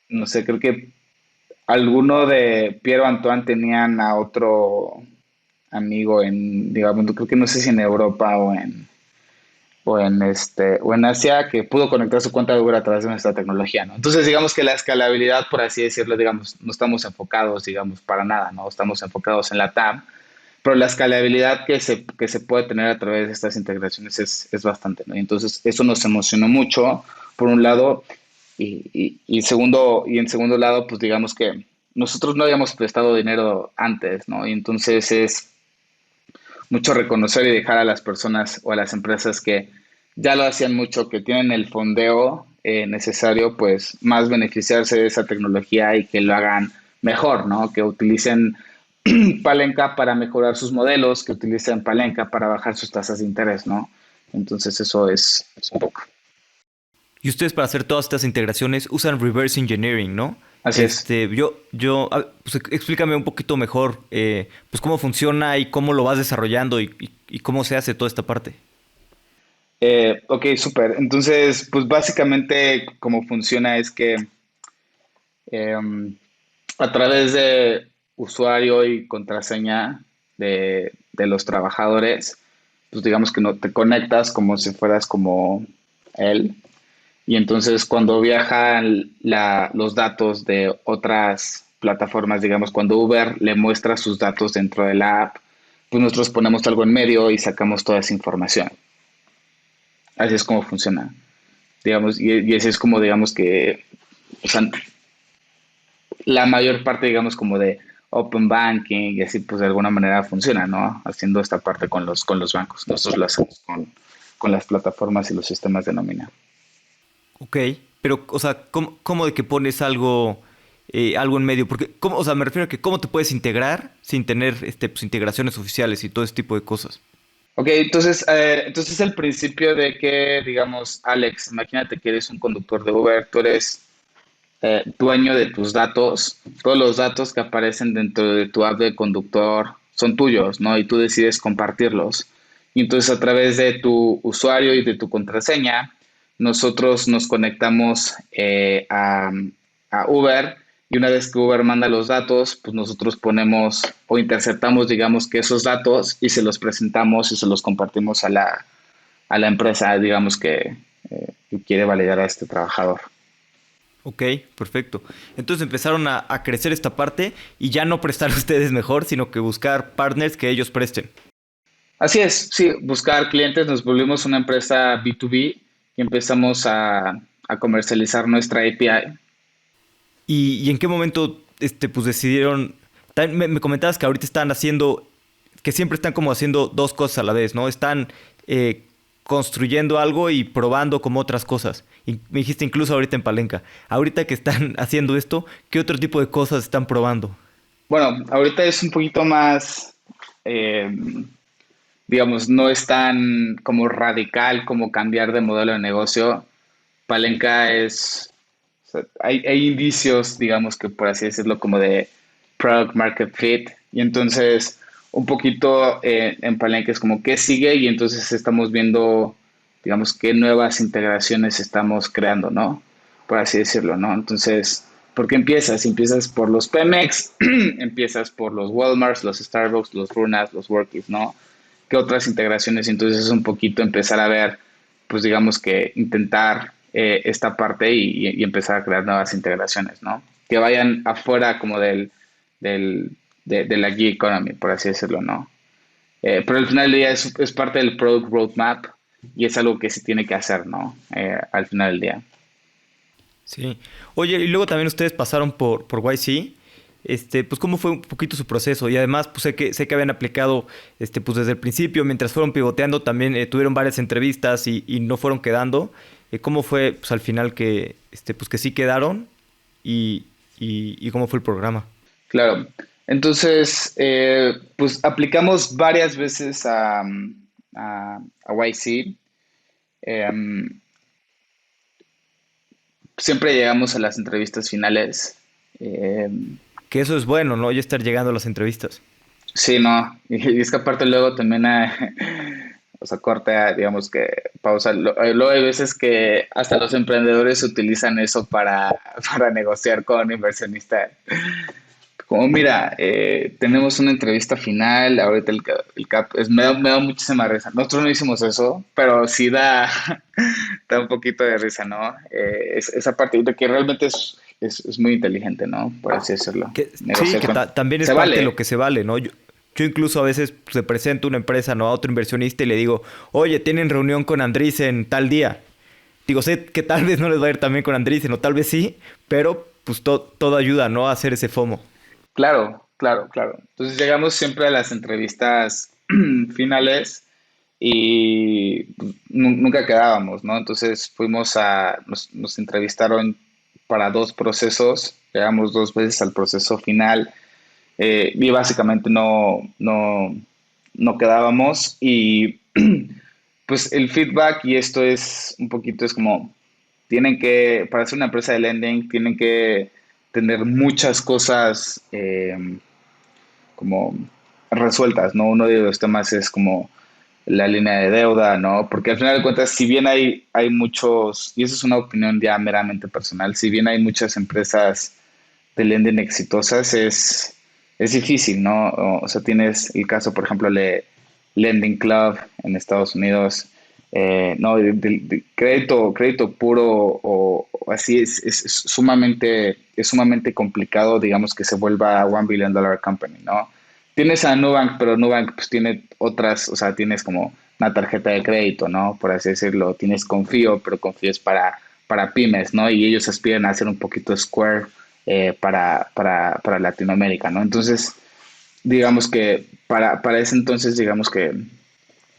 S1: no sé, creo que alguno de Piero Antoine tenían a otro amigo digamos, creo que no sé si en Europa o en Asia que pudo conectar su cuenta de Uber a través de nuestra tecnología, ¿no? Entonces, digamos que la escalabilidad, por así decirlo, digamos, no estamos enfocados, digamos, para nada, ¿no? Estamos enfocados en la TAM, pero la escalabilidad que se puede tener a través de estas integraciones es bastante, ¿no? Y entonces, eso nos emocionó mucho, por un lado, y en segundo lado, pues digamos que nosotros no habíamos prestado dinero antes, ¿no? Y entonces es mucho reconocer y dejar a las personas o a las empresas que ya lo hacían mucho, que tienen el fondeo necesario, pues más beneficiarse de esa tecnología y que lo hagan mejor, ¿no? Que utilicen Palenca para mejorar sus modelos, que utilicen Palenca para bajar sus tasas de interés, ¿no? Entonces eso es un poco.
S2: Y ustedes para hacer todas estas integraciones usan reverse engineering, ¿no?
S1: Así es.
S2: Pues explícame un poquito mejor, pues cómo funciona y cómo lo vas desarrollando y cómo se hace toda esta parte.
S1: Ok, súper. Entonces, pues básicamente cómo funciona es que a través de usuario y contraseña de los trabajadores, pues digamos que no te conectas como si fueras como él. Y entonces cuando viajan los datos de otras plataformas, digamos, cuando Uber le muestra sus datos dentro de la app, pues nosotros ponemos algo en medio y sacamos toda esa información. Así es como funciona, digamos, y así es como, digamos, que o sea, la mayor parte, digamos, como de open banking y así, pues de alguna manera funciona, ¿no? Haciendo esta parte con los bancos. Nosotros lo hacemos con las plataformas y los sistemas de nómina.
S2: Ok, pero, o sea, ¿cómo de que pones algo en medio? Porque, o sea, me refiero a que cómo te puedes integrar sin tener pues, integraciones oficiales y todo ese tipo de cosas.
S1: Ok, entonces el principio de que, digamos, Alex, imagínate que eres un conductor de Uber, tú eres dueño de tus datos. Todos los datos que aparecen dentro de tu app de conductor son tuyos, ¿no? Y tú decides compartirlos. Y entonces a través de tu usuario y de tu contraseña, nosotros nos conectamos a Uber y una vez que Uber manda los datos, pues nosotros ponemos o interceptamos, digamos que esos datos y se los presentamos y se los compartimos a la empresa, digamos que quiere validar a este trabajador.
S2: Ok, perfecto. Entonces empezaron a crecer esta parte y ya no prestar ustedes mejor, sino que buscar partners que ellos presten.
S1: Así es, sí, buscar clientes, nos volvimos una empresa B2B y empezamos a comercializar nuestra API.
S2: ¿Y en qué momento pues decidieron? Me comentabas que ahorita están haciendo, que siempre están como haciendo dos cosas a la vez, ¿no? Están eh, construyendo algo y probando como otras cosas. Y me dijiste incluso ahorita en Palenca. Ahorita que están haciendo esto, ¿qué otro tipo de cosas están probando?
S1: Bueno, ahorita es un poquito más, eh, digamos, no es tan como radical como cambiar de modelo de negocio. Palenca es, o sea, hay indicios, digamos que por así decirlo, como de product market fit. Y entonces, un poquito en Palenca es como qué sigue y entonces estamos viendo, digamos, qué nuevas integraciones estamos creando, ¿no? Por así decirlo, ¿no? Entonces, ¿por qué empiezas? Empiezas por los Pemex, empiezas por los Walmarts, los Starbucks, los Runas, los Workies, ¿no? ¿Qué otras integraciones? Entonces es un poquito empezar a ver, pues digamos que intentar esta parte y empezar a crear nuevas integraciones, ¿no? Que vayan afuera como de la gig economy, por así decirlo, ¿no? Pero al final del día es parte del product roadmap y es algo que se tiene que hacer, ¿no? Al final del día.
S2: Sí. Oye, y luego también ustedes pasaron por YC. Pues cómo fue un poquito su proceso. Y además, pues sé que habían aplicado, pues desde el principio, mientras fueron pivoteando, también tuvieron varias entrevistas y no fueron quedando. ¿Cómo fue, pues al final pues que sí quedaron? Y cómo fue el programa.
S1: Claro. Entonces, pues aplicamos varias veces a YC. Em, Siempre llegamos a las entrevistas finales.
S2: Que eso es bueno, ¿no? Ya estar llegando a las entrevistas.
S1: Sí, no. Y es que aparte luego también hay, o sea, corta, digamos que pausa. Luego hay veces que hasta los emprendedores utilizan eso para negociar con inversionistas. Como, mira, tenemos una entrevista final, ahorita el CAP, me da muchísima risa. Nosotros no hicimos eso, pero sí da, da un poquito de risa, ¿no? Esa parte de que realmente es muy inteligente, ¿no? Por así decirlo.
S2: Sí,
S1: Negociar
S2: que
S1: con...
S2: también es
S1: Se
S2: parte de lo
S1: vale,
S2: que se vale, ¿no? Yo incluso a veces pues, le presento una empresa, ¿no? A otro inversionista y le digo, oye, tienen reunión con Andreessen tal día. Digo, sé que tal vez no les va a ir también con Andreessen, o tal vez sí, pero pues todo ayuda, ¿no? A hacer ese FOMO.
S1: claro, claro, claro. Entonces llegamos siempre a las entrevistas finales y nunca quedábamos, ¿no? Entonces nos entrevistaron para dos procesos, llegamos dos veces al proceso final y básicamente no quedábamos y pues el feedback y esto es un poquito, es como, para ser una empresa de lending, tienen que tener muchas cosas como resueltas, ¿no? Uno de los temas es como la línea de deuda, ¿no? Porque al final de cuentas, si bien hay muchos, y eso es una opinión ya meramente personal, si bien hay muchas empresas de lending exitosas, es difícil, ¿no? O sea, tienes el caso, por ejemplo, de Lending Club en Estados Unidos, no, de crédito puro o así es sumamente complicado, digamos, que se vuelva a $1 billion company, ¿no? Tienes a Nubank, pero Nubank pues tiene otras, o sea, tienes como una tarjeta de crédito, ¿no? Por así decirlo, tienes Confío, pero Confío es para pymes, ¿no? Y ellos aspiran a hacer un poquito Square para Latinoamérica, ¿no? Entonces, digamos que para ese entonces, digamos que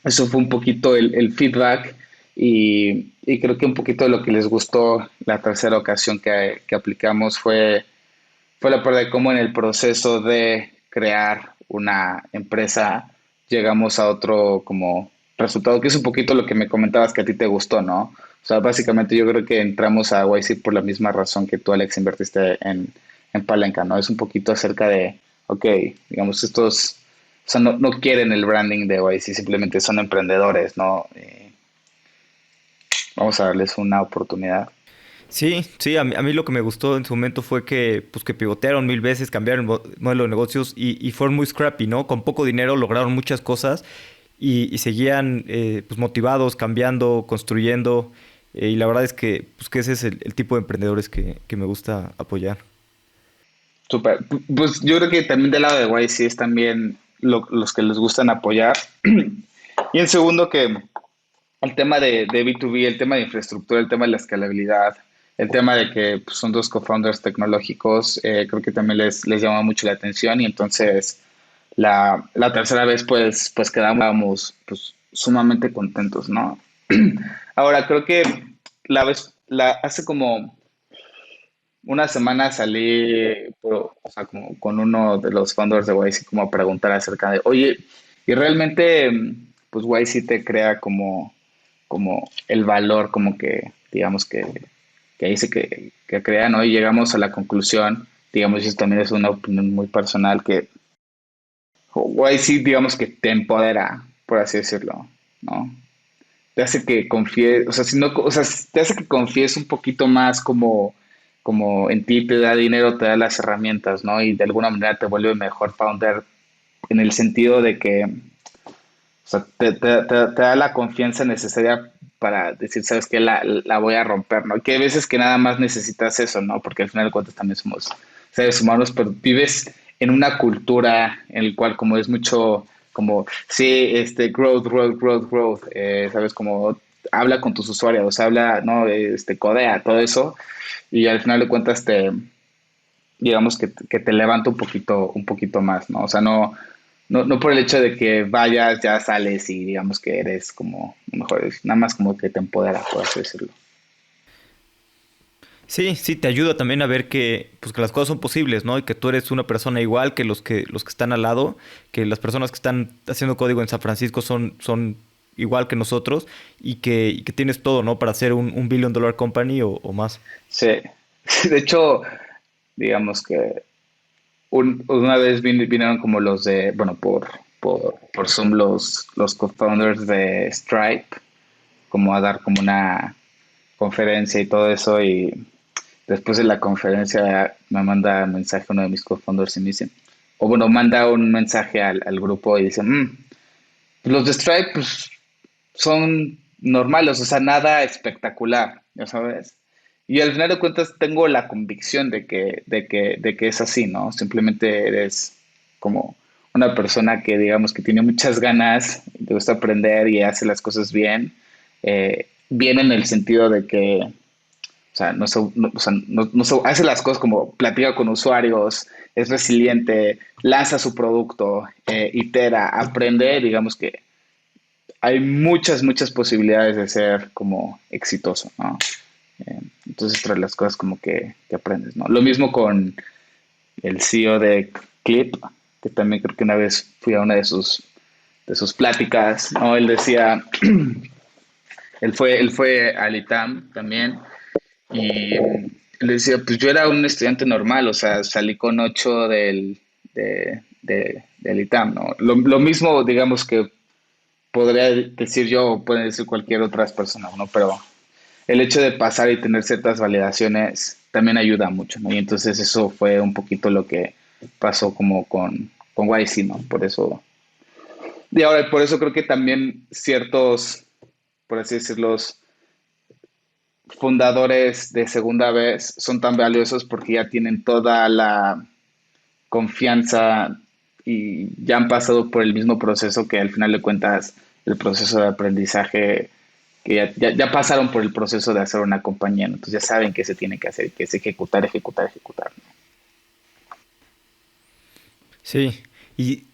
S1: eso fue un poquito el feedback y creo que un poquito de lo que les gustó la tercera ocasión que aplicamos fue la parte de cómo en el proceso de crear una empresa llegamos a otro como resultado, que es un poquito lo que me comentabas que a ti te gustó, ¿no? O sea, básicamente yo creo que entramos a YC por la misma razón que tú, Alex, invertiste en Palenca, ¿no? Es un poquito acerca de, ok, digamos, estos, o sea, no quieren el branding de YC, simplemente son emprendedores, ¿no? Vamos a darles una oportunidad.
S2: Sí, sí, a mí lo que me gustó en su momento fue que, pues, que pivotearon 1000 veces, cambiaron el modelo de negocios y fueron muy scrappy, ¿no? Con poco dinero lograron muchas cosas y seguían pues, motivados, cambiando, construyendo. Y la verdad es que ese es el tipo de emprendedores que me gusta apoyar.
S1: Súper. Pues yo creo que también del lado de YC es también los que les gustan apoyar. Y en segundo, que el tema de B2B, el tema de infraestructura, el tema de la escalabilidad, el tema de que pues, son dos co-founders tecnológicos, creo que también les llama mucho la atención y entonces la tercera vez pues quedamos pues, sumamente contentos, ¿no? Ahora, creo que hace como una semana salí, o sea, como con uno de los founders de YC como a preguntar acerca de, oye, y realmente, pues YC te crea como el valor, como que, digamos que dice que crea, ¿no? Y llegamos a la conclusión, digamos, y esto también es una opinión muy personal, que YC, digamos que te empodera, por así decirlo, ¿no? Te hace que confíes, o sea, si no, o sea, te hace que confíes un poquito más como en ti, te da dinero, te da las herramientas, ¿no? Y de alguna manera te vuelve mejor founder en el sentido de que, o sea, te da la confianza necesaria para decir, sabes que la voy a romper, ¿no? Que hay veces que nada más necesitas eso, ¿no? Porque al final de cuentas también somos seres humanos, pero vives en una cultura en el cual como es mucho, como, sí, growth, ¿sabes? Como habla con tus usuarios, habla, ¿no? Codea, todo eso, y al final de cuentas digamos que te levanta un poquito más, ¿no? O sea, no por el hecho de que vayas, ya sales y digamos que eres como, mejor, nada más como que te empodera, por así decirlo.
S2: Sí, sí, te ayuda también a ver que, pues, que las cosas son posibles, ¿no? Y que tú eres una persona igual que los que están al lado, que las personas que están haciendo código en San Francisco son igual que nosotros y que tienes todo, ¿no? Para ser un billion dollar company o más.
S1: Sí, de hecho, digamos que una vez vinieron como los de, bueno, por Zoom los co-founders de Stripe, como a dar como una conferencia y todo eso, y después de la conferencia me manda mensaje uno de mis co-founders y me dice, o bueno, manda un mensaje al grupo y dice, los de Stripe pues, son normales, o sea, nada espectacular, ya sabes. Y al final de cuentas tengo la convicción de que es así, ¿no? Simplemente eres como una persona que digamos que tiene muchas ganas, te gusta aprender y hace las cosas bien. Bien en el sentido de que, o sea, hace las cosas como platica con usuarios, es resiliente, lanza su producto, itera, aprende, digamos que hay muchas posibilidades de ser como exitoso, ¿no? Entonces, entre las cosas como que aprendes, ¿no? Lo mismo con el CEO de Clip, que también creo que una vez fui a una de sus pláticas, ¿no? Él decía, él fue al ITAM también, y le decía, pues yo era un estudiante normal, o sea, salí con 8 del ITAM, ¿no? Lo mismo, digamos, que podría decir yo o pueden decir cualquier otras personas, ¿no? Pero el hecho de pasar y tener ciertas validaciones también ayuda mucho, ¿no? Y entonces eso fue un poquito lo que pasó como con YC, ¿no? Por eso, y ahora por eso creo que también ciertos, por así decirlo, fundadores de segunda vez son tan valiosos porque ya tienen toda la confianza y ya han pasado por el mismo proceso que al final de cuentas el proceso de aprendizaje, que ya pasaron por el proceso de hacer una compañía, ¿no? Entonces ya saben qué se tiene que hacer, que es ejecutar, ¿no?
S2: Sí, y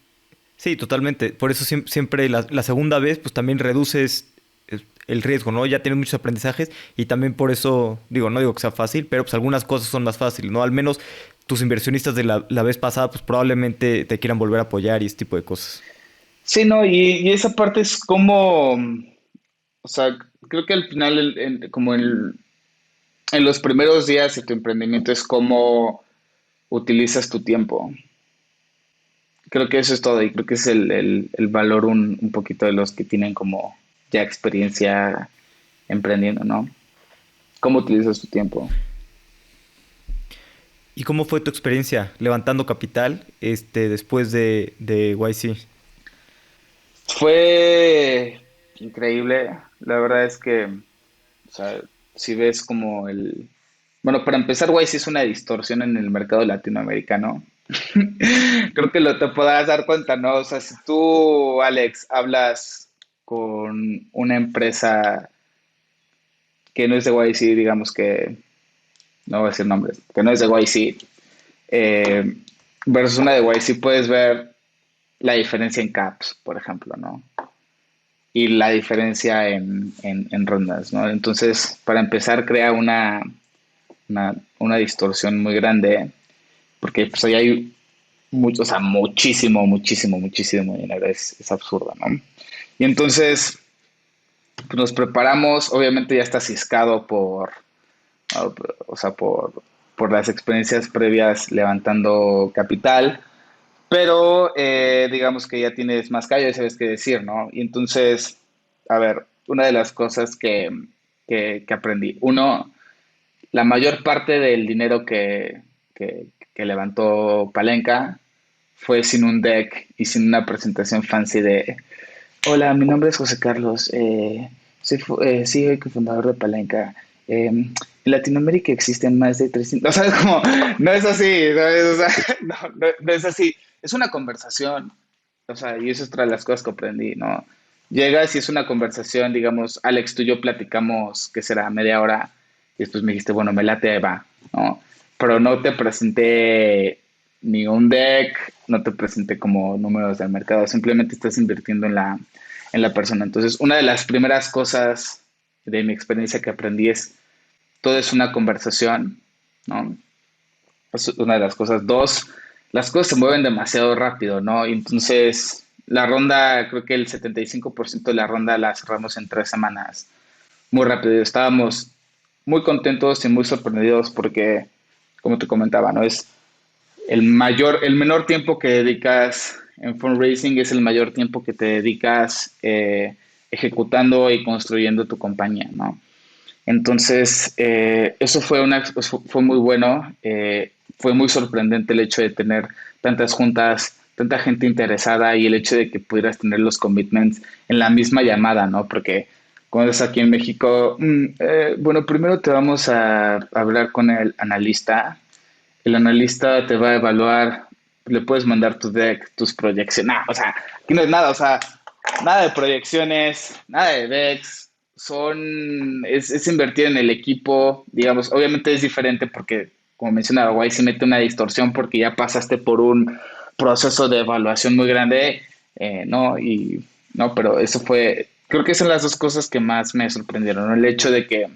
S2: sí, totalmente. Por eso siempre la segunda vez, pues también reduces el riesgo, ¿no? Ya tienes muchos aprendizajes y también por eso, digo, no digo que sea fácil, pero pues algunas cosas son más fáciles, ¿no? Al menos tus inversionistas de la vez pasada, pues probablemente te quieran volver a apoyar y ese tipo de cosas.
S1: Sí, no, y esa parte es como, o sea, creo que al final, en los primeros días de tu emprendimiento es cómo utilizas tu tiempo. Creo que eso es todo y creo que es el valor un poquito de los que tienen como ya experiencia emprendiendo, ¿no? ¿Cómo utilizas tu tiempo?
S2: ¿Y cómo fue tu experiencia levantando capital después de YC?
S1: Fue increíble. La verdad es que, o sea, si ves como Bueno, para empezar, sí es una distorsión en el mercado latinoamericano. Creo que te podrás dar cuenta, ¿no? O sea, si tú, Alex, hablas con una empresa que no es de YC, digamos que, no voy a decir nombres, que no es de YC, eh, versus una de YC, puedes ver la diferencia en caps, por ejemplo, ¿no? Y la diferencia en rondas, ¿no? Entonces, para empezar, crea una distorsión muy grande, porque pues ahí hay mucho, o sea, muchísimo, muchísimo, muchísimo dinero, es absurdo, ¿no? Y entonces, pues nos preparamos, obviamente ya está ciscado ¿no? O sea, por las experiencias previas levantando capital, pero digamos que ya tienes más callo y sabes qué decir, ¿no? Y entonces, a ver, una de las cosas que aprendí, uno, la mayor parte del dinero que levantó Palenca fue sin un deck y sin una presentación fancy de, hola, mi nombre es José Carlos, CEO y cofundador de Palenca. En Latinoamérica existen más de 300. O sea, es como, no es así, ¿sabes? O sea, no es así. Es una conversación, o sea, y eso es otra de las cosas que aprendí, ¿no? Llegas y es una conversación, digamos, Alex, tú y yo platicamos, ¿qué será? Media hora, y después me dijiste, bueno, me late, va, ¿no? Pero no te presenté ni un deck, no te presenté como números del mercado, simplemente estás invirtiendo en la persona. Entonces, una de las primeras cosas de mi experiencia que aprendí es, todo es una conversación, ¿no? Es una de las cosas. Dos, las cosas se mueven demasiado rápido, ¿no? Y entonces, la ronda, creo que el 75% de la ronda la cerramos en 3 semanas, muy rápido. Estábamos muy contentos y muy sorprendidos porque, como te comentaba, ¿no? Es el menor tiempo que dedicas en fundraising es el mayor tiempo que te dedicas ejecutando y construyendo tu compañía, ¿no? Entonces, eso fue muy bueno. Fue muy sorprendente el hecho de tener tantas juntas, tanta gente interesada y el hecho de que pudieras tener los commitments en la misma llamada, ¿no? Porque cuando estás aquí en México, bueno, primero te vamos a hablar con el analista. El analista te va a evaluar, le puedes mandar tu deck, tus proyecciones. Nah, o sea, aquí no es nada, o sea, nada de proyecciones, nada de decks. Es invertir en el equipo, digamos, obviamente es diferente porque, como mencionaba, Guay sí mete una distorsión porque ya pasaste por un proceso de evaluación muy grande, ¿no? Y, no, pero eso fue, creo que son las dos cosas que más me sorprendieron, ¿no? El hecho de que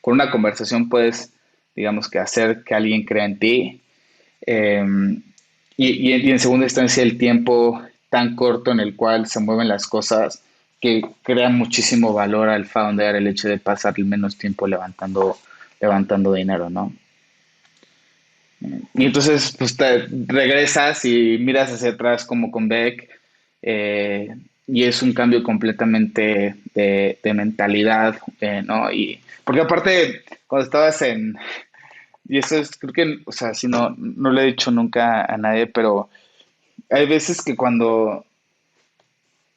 S1: con una conversación puedes, digamos, que hacer que alguien crea en ti. eh, y en segunda instancia, el tiempo tan corto en el cual se mueven las cosas que crea muchísimo valor al founder el hecho de pasar el menos tiempo levantando dinero, ¿no? Y entonces, pues te regresas y miras hacia atrás como con Beck, y es un cambio completamente de mentalidad, ¿no? Y porque aparte, cuando estabas y eso es, creo que, o sea, si no lo he dicho nunca a nadie, pero hay veces que cuando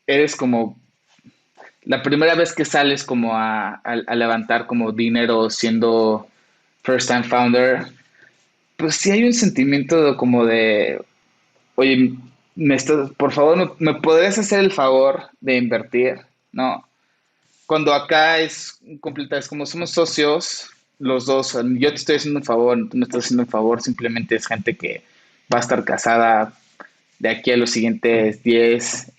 S1: eres como la primera vez que sales como a levantar como dinero siendo first time founder, pues sí hay un sentimiento como de, oye, por favor, ¿me podrías hacer el favor de invertir? No. Cuando acá es como somos socios, los dos, yo te estoy haciendo un favor, tú me estás haciendo un favor, simplemente es gente que va a estar casada de aquí a los siguientes 10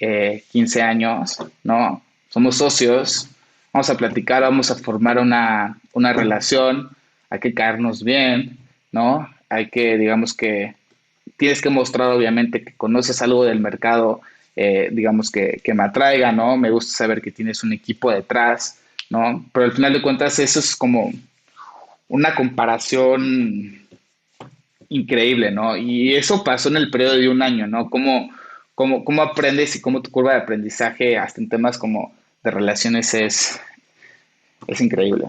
S1: 15 años, ¿no? Somos socios, vamos a platicar, vamos a formar una relación, hay que caernos bien, ¿no? Hay que, digamos que, tienes que mostrar obviamente que conoces algo del mercado digamos, que me atraiga, ¿no? Me gusta saber que tienes un equipo detrás, ¿no? Pero al final de cuentas eso es como una comparación increíble, ¿no? Y eso pasó en el periodo de un año, ¿no? Cómo aprendes y cómo tu curva de aprendizaje hasta en temas como de relaciones es increíble.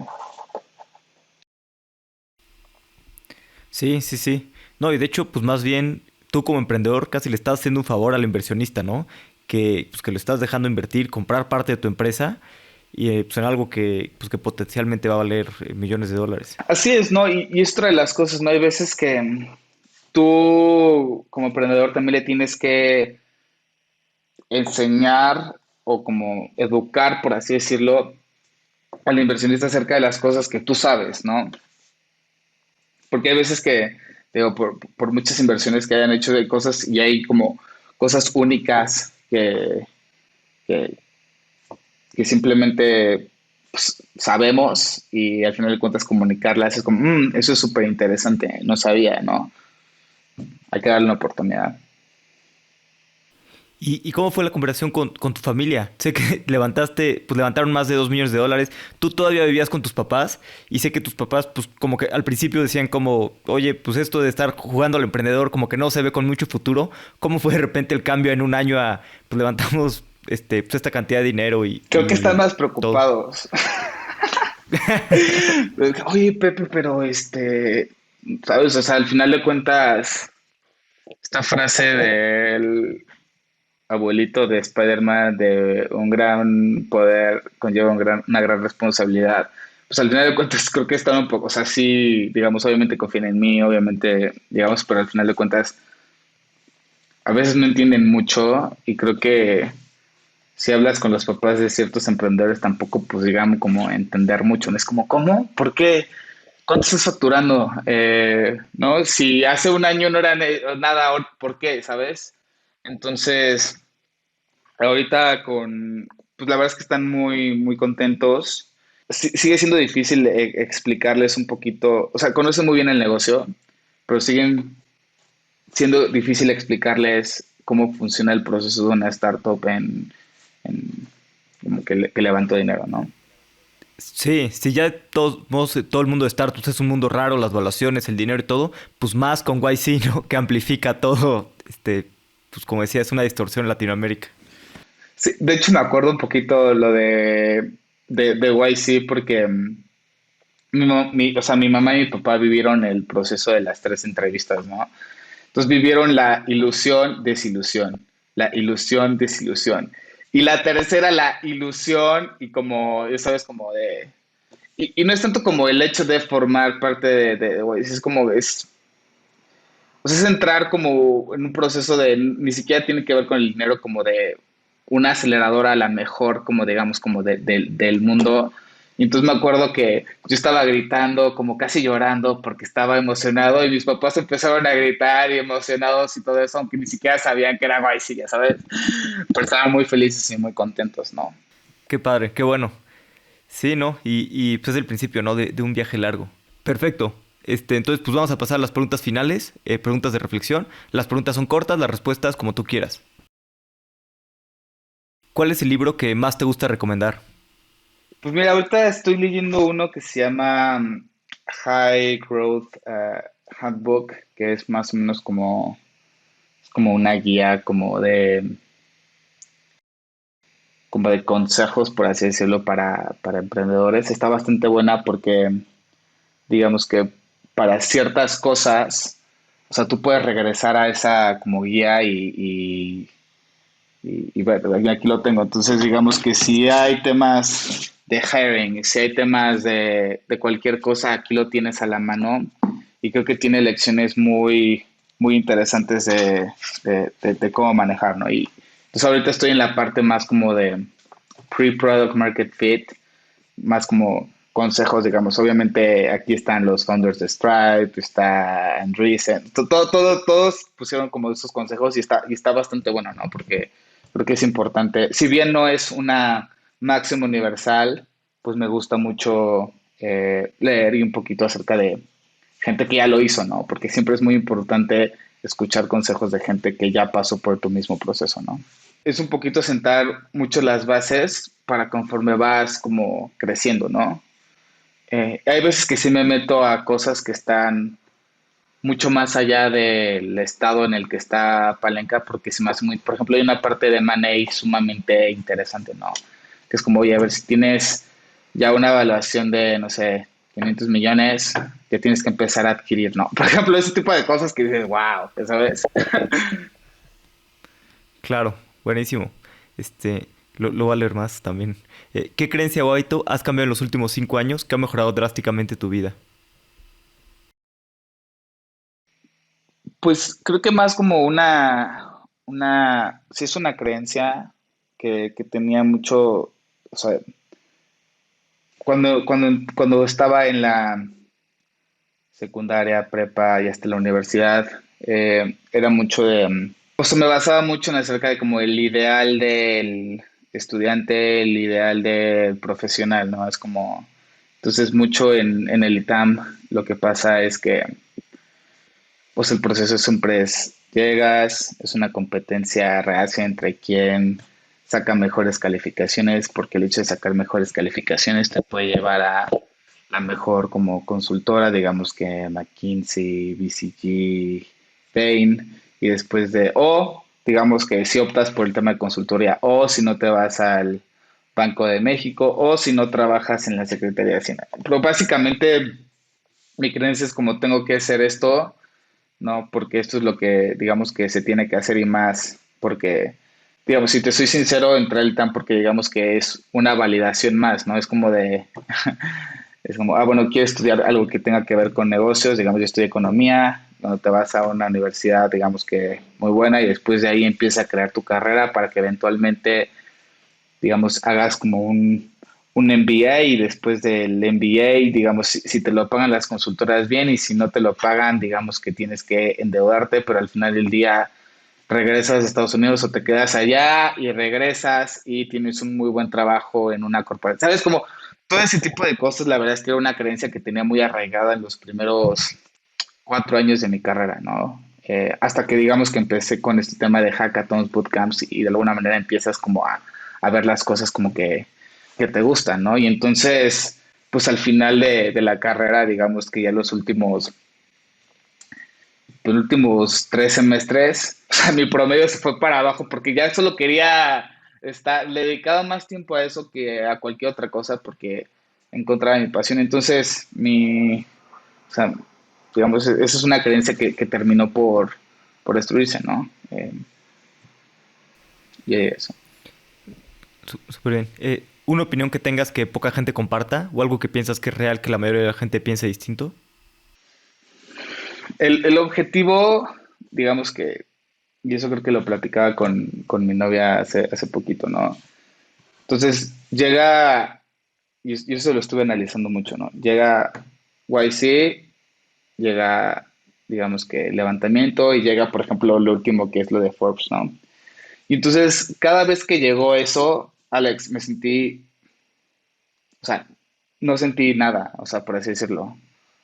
S2: Sí, sí, sí. No, y de hecho, pues más bien tú como emprendedor casi le estás haciendo un favor al inversionista, ¿no? Que lo estás dejando invertir, comprar parte de tu empresa y pues en algo que potencialmente va a valer millones de dólares.
S1: Así es, ¿no? Y es otra de las cosas, ¿no? Hay veces que tú como emprendedor también le tienes que enseñar o como educar, por así decirlo, al inversionista acerca de las cosas que tú sabes, ¿no? Porque hay veces que, digo, por muchas inversiones que hayan hecho de cosas y hay como cosas únicas que, que simplemente pues, sabemos y al final de cuentas comunicarlas es como, eso es súper interesante, no sabía, ¿no? Hay que darle una oportunidad.
S2: ¿Y cómo fue la conversación con tu familia? Sé que levantaron más de 2 millones de dólares. Tú todavía vivías con tus papás y sé que tus papás, pues como que al principio decían como, oye, pues esto de estar jugando al emprendedor como que no se ve con mucho futuro. ¿Cómo fue de repente el cambio en un año a, pues levantamos pues esta cantidad de dinero
S1: Creo que están más
S2: todo?
S1: preocupados. Oye, Pepe, pero ¿sabes? O sea, al final de cuentas, esta frase del abuelito de Spider-Man de un gran poder conlleva una gran responsabilidad. Pues al final de cuentas creo que están un poco, o sea, sí, digamos, obviamente confían en mí, obviamente, digamos, pero al final de cuentas a veces no entienden mucho y creo que si hablas con los papás de ciertos emprendedores tampoco, pues digamos, como entender mucho, ¿no? Es como, ¿cómo? ¿Por qué? ¿Cuánto estás facturando? ¿No? Si hace un año no era nada, ¿por qué? ¿Sabes? Entonces, ahorita pues la verdad es que están muy, muy contentos. Sigue siendo difícil explicarles un poquito, o sea, conocen muy bien el negocio, pero siguen siendo difícil explicarles cómo funciona el proceso de una startup en como que levantó dinero, ¿no?
S2: Sí, si ya de todos modos, todo el mundo de startups es un mundo raro, las valuaciones, el dinero y todo, pues más con YC, ¿no? Que amplifica todo, pues como decía, es una distorsión en Latinoamérica.
S1: Sí, de hecho me acuerdo un poquito lo de YC porque o sea, mi mamá y mi papá vivieron el proceso de las tres entrevistas, ¿no? Entonces vivieron la ilusión, desilusión, la ilusión, desilusión. Y la tercera, la ilusión y como, ya sabes, como de... Y no es tanto como el hecho de formar parte de YC, es como, o sea, es entrar como en un proceso de, ni siquiera tiene que ver con el dinero, como de una aceleradora a la mejor, como digamos, como del mundo. Y entonces me acuerdo que yo estaba gritando, como casi llorando, porque estaba emocionado y mis papás empezaron a gritar y emocionados y todo eso, aunque ni siquiera sabían que era Vice, ya sabes. Pero estaban muy felices y muy contentos, ¿no?
S2: Qué padre, qué bueno. Sí, ¿no? Y pues es el principio, ¿no? De un viaje largo. Perfecto. Entonces, pues vamos a pasar a las preguntas finales, preguntas de reflexión. Las preguntas son cortas, las respuestas como tú quieras. ¿Cuál es el libro que más te gusta recomendar?
S1: Pues mira, ahorita estoy leyendo uno que se llama High Growth Handbook, que es más o menos como una guía como de consejos, por así decirlo, para emprendedores. Está bastante buena porque, digamos que para ciertas cosas, o sea, tú puedes regresar a esa como guía y bueno, aquí lo tengo. Entonces, digamos que si hay temas de hiring, si hay temas de cualquier cosa, aquí lo tienes a la mano y creo que tiene lecciones muy, muy interesantes de cómo manejar, ¿no? Y pues ahorita estoy en la parte más como de pre-product market fit, más como consejos, digamos. Obviamente aquí están los founders de Stripe, está Andreessen, todos pusieron como esos consejos y está bastante bueno, ¿no? Porque creo que es importante. Si bien no es una máxima universal, pues me gusta mucho leer y un poquito acerca de gente que ya lo hizo, ¿no? Porque siempre es muy importante escuchar consejos de gente que ya pasó por tu mismo proceso, ¿no? es un poquito sentar mucho las bases para conforme vas como creciendo, ¿no? Hay veces que sí me meto a cosas que están mucho más allá del estado en el que está Palenca, porque se me hace muy, por ejemplo, hay una parte de Money sumamente interesante, ¿no? Que es como, oye, a ver, si tienes ya una evaluación de, no sé, 500 millones, ya tienes que empezar a adquirir, ¿no? Por ejemplo, ese tipo de cosas que dices, wow, ¿sabes?
S2: Claro, buenísimo. Este, lo va a leer más también. ¿Qué creencia o hábito has cambiado en los últimos 5 años que ha mejorado drásticamente tu vida?
S1: Pues creo que más como sí es una creencia que tenía mucho, o sea, cuando estaba en la secundaria, prepa y hasta la universidad, era mucho de, o sea, me basaba mucho en acerca de como el ideal del estudiante, el ideal del profesional, ¿no? Es como, entonces mucho en el ITAM lo que pasa es que, pues el proceso siempre es, llegas, es una competencia reacia entre quien saca mejores calificaciones, porque el hecho de sacar mejores calificaciones te puede llevar a la mejor como consultora, digamos que McKinsey, BCG, Bain, y después de, o digamos que si optas por el tema de consultoría, o si no te vas al Banco de México, o si no trabajas en la Secretaría de Hacienda. Pero básicamente mi creencia es como tengo que hacer esto, ¿no? Porque esto es lo que digamos que se tiene que hacer y más, porque digamos, si te soy sincero, entré al TAM porque digamos que es una validación más, ¿no? Es como de, es como, bueno, quiero estudiar algo que tenga que ver con negocios, digamos, yo estudié economía, cuando te vas a una universidad, digamos que muy buena, y después de ahí empiezas a crear tu carrera para que eventualmente, digamos, hagas como un MBA y después del MBA, digamos, si te lo pagan las consultoras bien y si no te lo pagan, digamos que tienes que endeudarte, pero al final del día regresas a Estados Unidos o te quedas allá y regresas y tienes un muy buen trabajo en una corporación. ¿Sabes? Como todo ese tipo de cosas, la verdad es que era una creencia que tenía muy arraigada en los primeros 4 años de mi carrera, ¿no? Hasta que digamos que empecé con este tema de hackathons, bootcamps y de alguna manera empiezas como a ver las cosas como que te gustan, ¿no? Y entonces, pues al final de la carrera, digamos que ya los últimos 3 semestres, o sea, mi promedio se fue para abajo porque ya solo quería estar, le dedicaba más tiempo a eso que a cualquier otra cosa porque encontraba mi pasión. Entonces, o sea, digamos, esa es una creencia que terminó por destruirse, ¿no? Y eso.
S2: Súper bien. ¿Una opinión que tengas que poca gente comparta o algo que piensas que es real que la mayoría de la gente piense distinto?
S1: El objetivo, digamos que, y eso creo que lo platicaba con mi novia hace poquito, ¿no? Entonces, y eso lo estuve analizando mucho, ¿no? Llega YC, llega, digamos que levantamiento y llega, por ejemplo, lo último que es lo de Forbes, ¿no? Y entonces, cada vez que llegó eso, Alex, me sentí, o sea, no sentí nada, o sea, por así decirlo.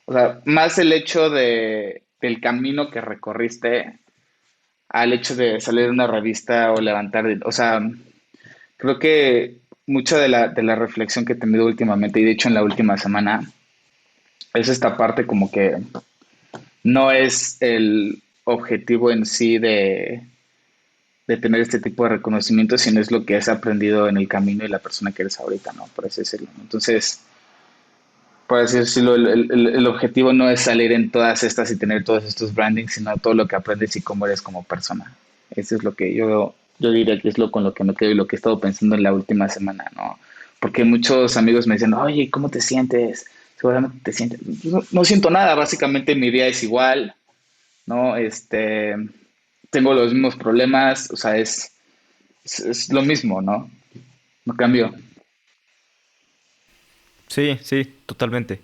S1: O sea, más el hecho del camino que recorriste al hecho de salir en una revista o levantar, o sea, creo que mucha de la reflexión que he tenido últimamente, y de hecho en la última semana, es esta parte como que no es el objetivo en sí de tener este tipo de reconocimiento, sino es lo que has aprendido en el camino y la persona que eres ahorita, ¿no? Por así decirlo, ¿no? Entonces, por así decirlo, el objetivo no es salir en todas estas y tener todos estos brandings, sino todo lo que aprendes y cómo eres como persona. Eso es lo que yo diría que es lo con lo que me quedo y lo que he estado pensando en la última semana, ¿no? Porque muchos amigos me dicen, oye, ¿cómo te sientes? Seguramente te sientes. No, no siento nada, básicamente mi día es igual, ¿no? Tengo los mismos problemas, o sea, es lo mismo, ¿no? No cambio.
S2: Sí, sí, totalmente.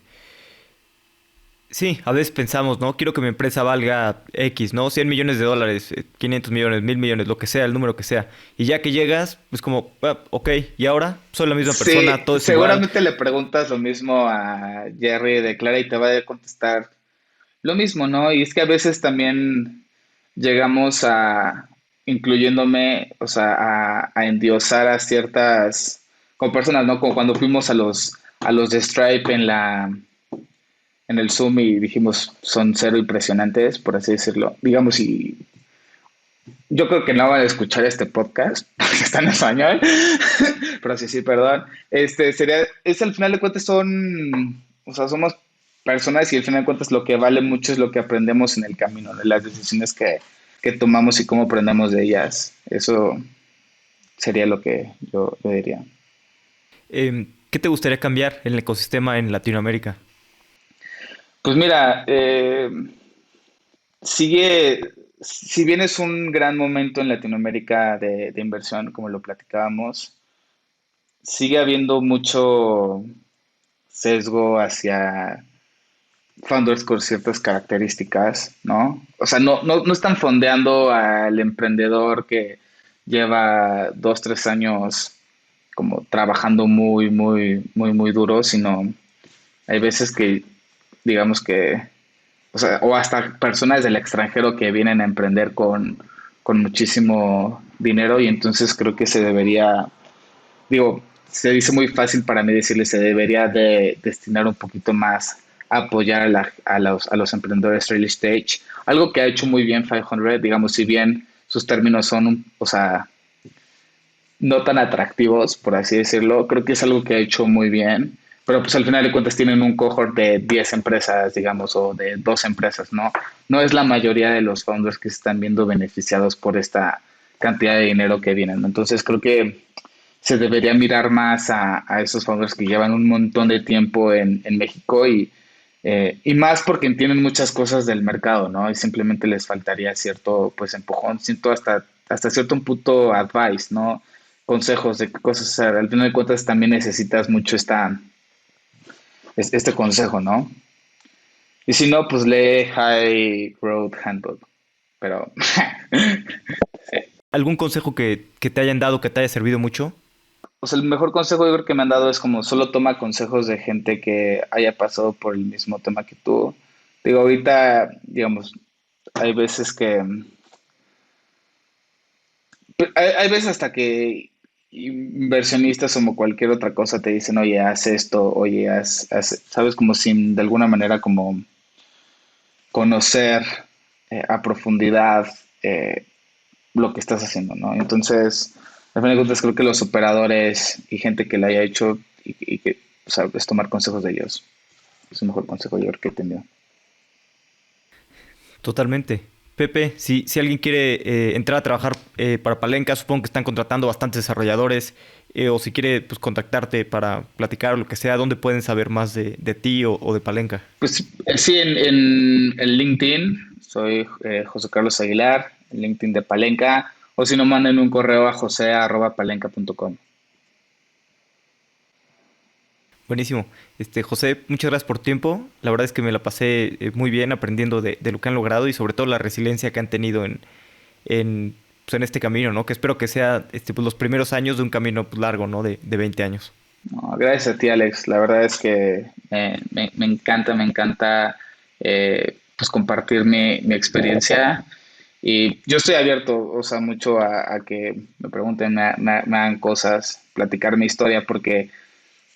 S2: Sí, a veces pensamos, ¿no? Quiero que mi empresa valga X, ¿no? 100 millones de dólares, 500 millones, 1000 millones, lo que sea, el número que sea. Y ya que llegas, pues como, ok, ¿y ahora? Soy la misma
S1: Sí,
S2: persona, todo es igual.
S1: seguramente le preguntas lo mismo a Jerry de Clara y te va a contestar lo mismo, ¿no? Y es que a veces también llegamos a incluyéndome, o sea, a endiosar a ciertas, como personas, ¿no? Como cuando fuimos a los de Stripe en el Zoom y dijimos, son cero impresionantes, por así decirlo. Digamos, y yo creo que no van a escuchar este podcast, porque está en español, pero sí, sí, perdón. Al final de cuentas o sea, somos personas y al final de cuentas lo que vale mucho es lo que aprendemos en el camino, de las decisiones que tomamos y cómo aprendemos de ellas. Eso sería lo que yo diría.
S2: ¿Qué te gustaría cambiar en el ecosistema en Latinoamérica?
S1: Pues mira, si bien es un gran momento en Latinoamérica de inversión, como lo platicábamos, sigue habiendo mucho sesgo hacia founders con ciertas características, ¿no? O sea, no están fondeando al emprendedor que lleva 2, 3 años como trabajando muy, muy, muy, muy duro, sino hay veces que, digamos que, o sea, o hasta personas del extranjero que vienen a emprender con muchísimo dinero y entonces creo que se debería, digo, se dice muy fácil para mí decirle, se debería de destinar un poquito más a apoyar a los emprendedores early stage. Algo que ha hecho muy bien 500, digamos, si bien sus términos son, o sea, no tan atractivos, por así decirlo, creo que es algo que ha hecho muy bien. Pero pues al final de cuentas tienen un cohort de 10 empresas, digamos, o de 2 empresas, ¿no? No es la mayoría de los founders que se están viendo beneficiados por esta cantidad de dinero que vienen, ¿no? Entonces creo que se debería mirar más a esos founders que llevan un montón de tiempo en México y más porque entienden muchas cosas del mercado, ¿no? Y simplemente les faltaría cierto, pues, empujón, siento hasta cierto punto advice, ¿no? Consejos de qué cosas hacer. Al final de cuentas también necesitas mucho este consejo, ¿no? Y si no, pues lee High Road Handbook. Pero, sí.
S2: ¿Algún consejo que te hayan dado que te haya servido mucho?
S1: O sea, el mejor consejo yo creo que me han dado es como solo toma consejos de gente que haya pasado por el mismo tema que tú. Digo, ahorita, digamos, hay veces que, hay veces hasta que inversionistas como cualquier otra cosa te dicen, oye, haz esto, oye, sabes, como sin de alguna manera como conocer a profundidad eh, lo que estás haciendo, ¿no? Entonces, al final de cuentas, creo que los operadores y gente que lo haya hecho y que, o sea, es tomar consejos de ellos. Es el mejor consejo yo creo que he tenido.
S2: Totalmente. Pepe, si alguien quiere entrar a trabajar para Palenca, supongo que están contratando bastantes desarrolladores, o si quiere pues, contactarte para platicar o lo que sea, ¿dónde pueden saber más de ti o de Palenca?
S1: Pues sí, en LinkedIn soy José Carlos Aguilar, en LinkedIn de Palenca, o si no, manden un correo a jose@palenca.com.
S2: Buenísimo. José, muchas gracias por tu tiempo. La verdad es que me la pasé muy bien aprendiendo de lo que han logrado y sobre todo la resiliencia que han tenido pues, en este camino, ¿no? Que espero que sea pues, los primeros años de un camino pues, largo, ¿no? De 20 años.
S1: No, gracias a ti, Alex. La verdad es que me encanta pues compartir mi experiencia. Y yo estoy abierto, o sea, mucho a que me pregunten, me hagan cosas, platicar mi historia, porque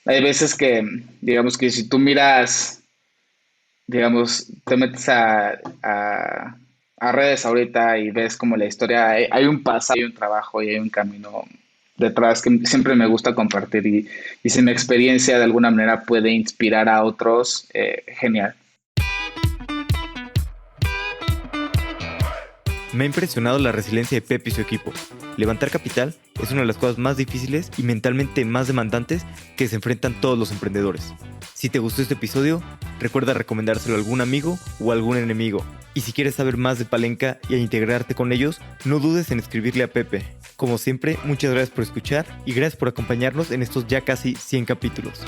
S1: hay veces que, digamos que si tú miras, digamos, te metes a redes ahorita y ves como la historia, hay un pasado, hay un trabajo y hay un camino detrás que siempre me gusta compartir y si mi experiencia de alguna manera puede inspirar a otros, genial.
S2: Me ha impresionado la resiliencia de Pepe y su equipo. Levantar capital es una de las cosas más difíciles y mentalmente más demandantes que se enfrentan todos los emprendedores. Si te gustó este episodio, recuerda recomendárselo a algún amigo o a algún enemigo. Y si quieres saber más de Palenca y a integrarte con ellos, no dudes en escribirle a Pepe. Como siempre, muchas gracias por escuchar y gracias por acompañarnos en estos ya casi 100 capítulos.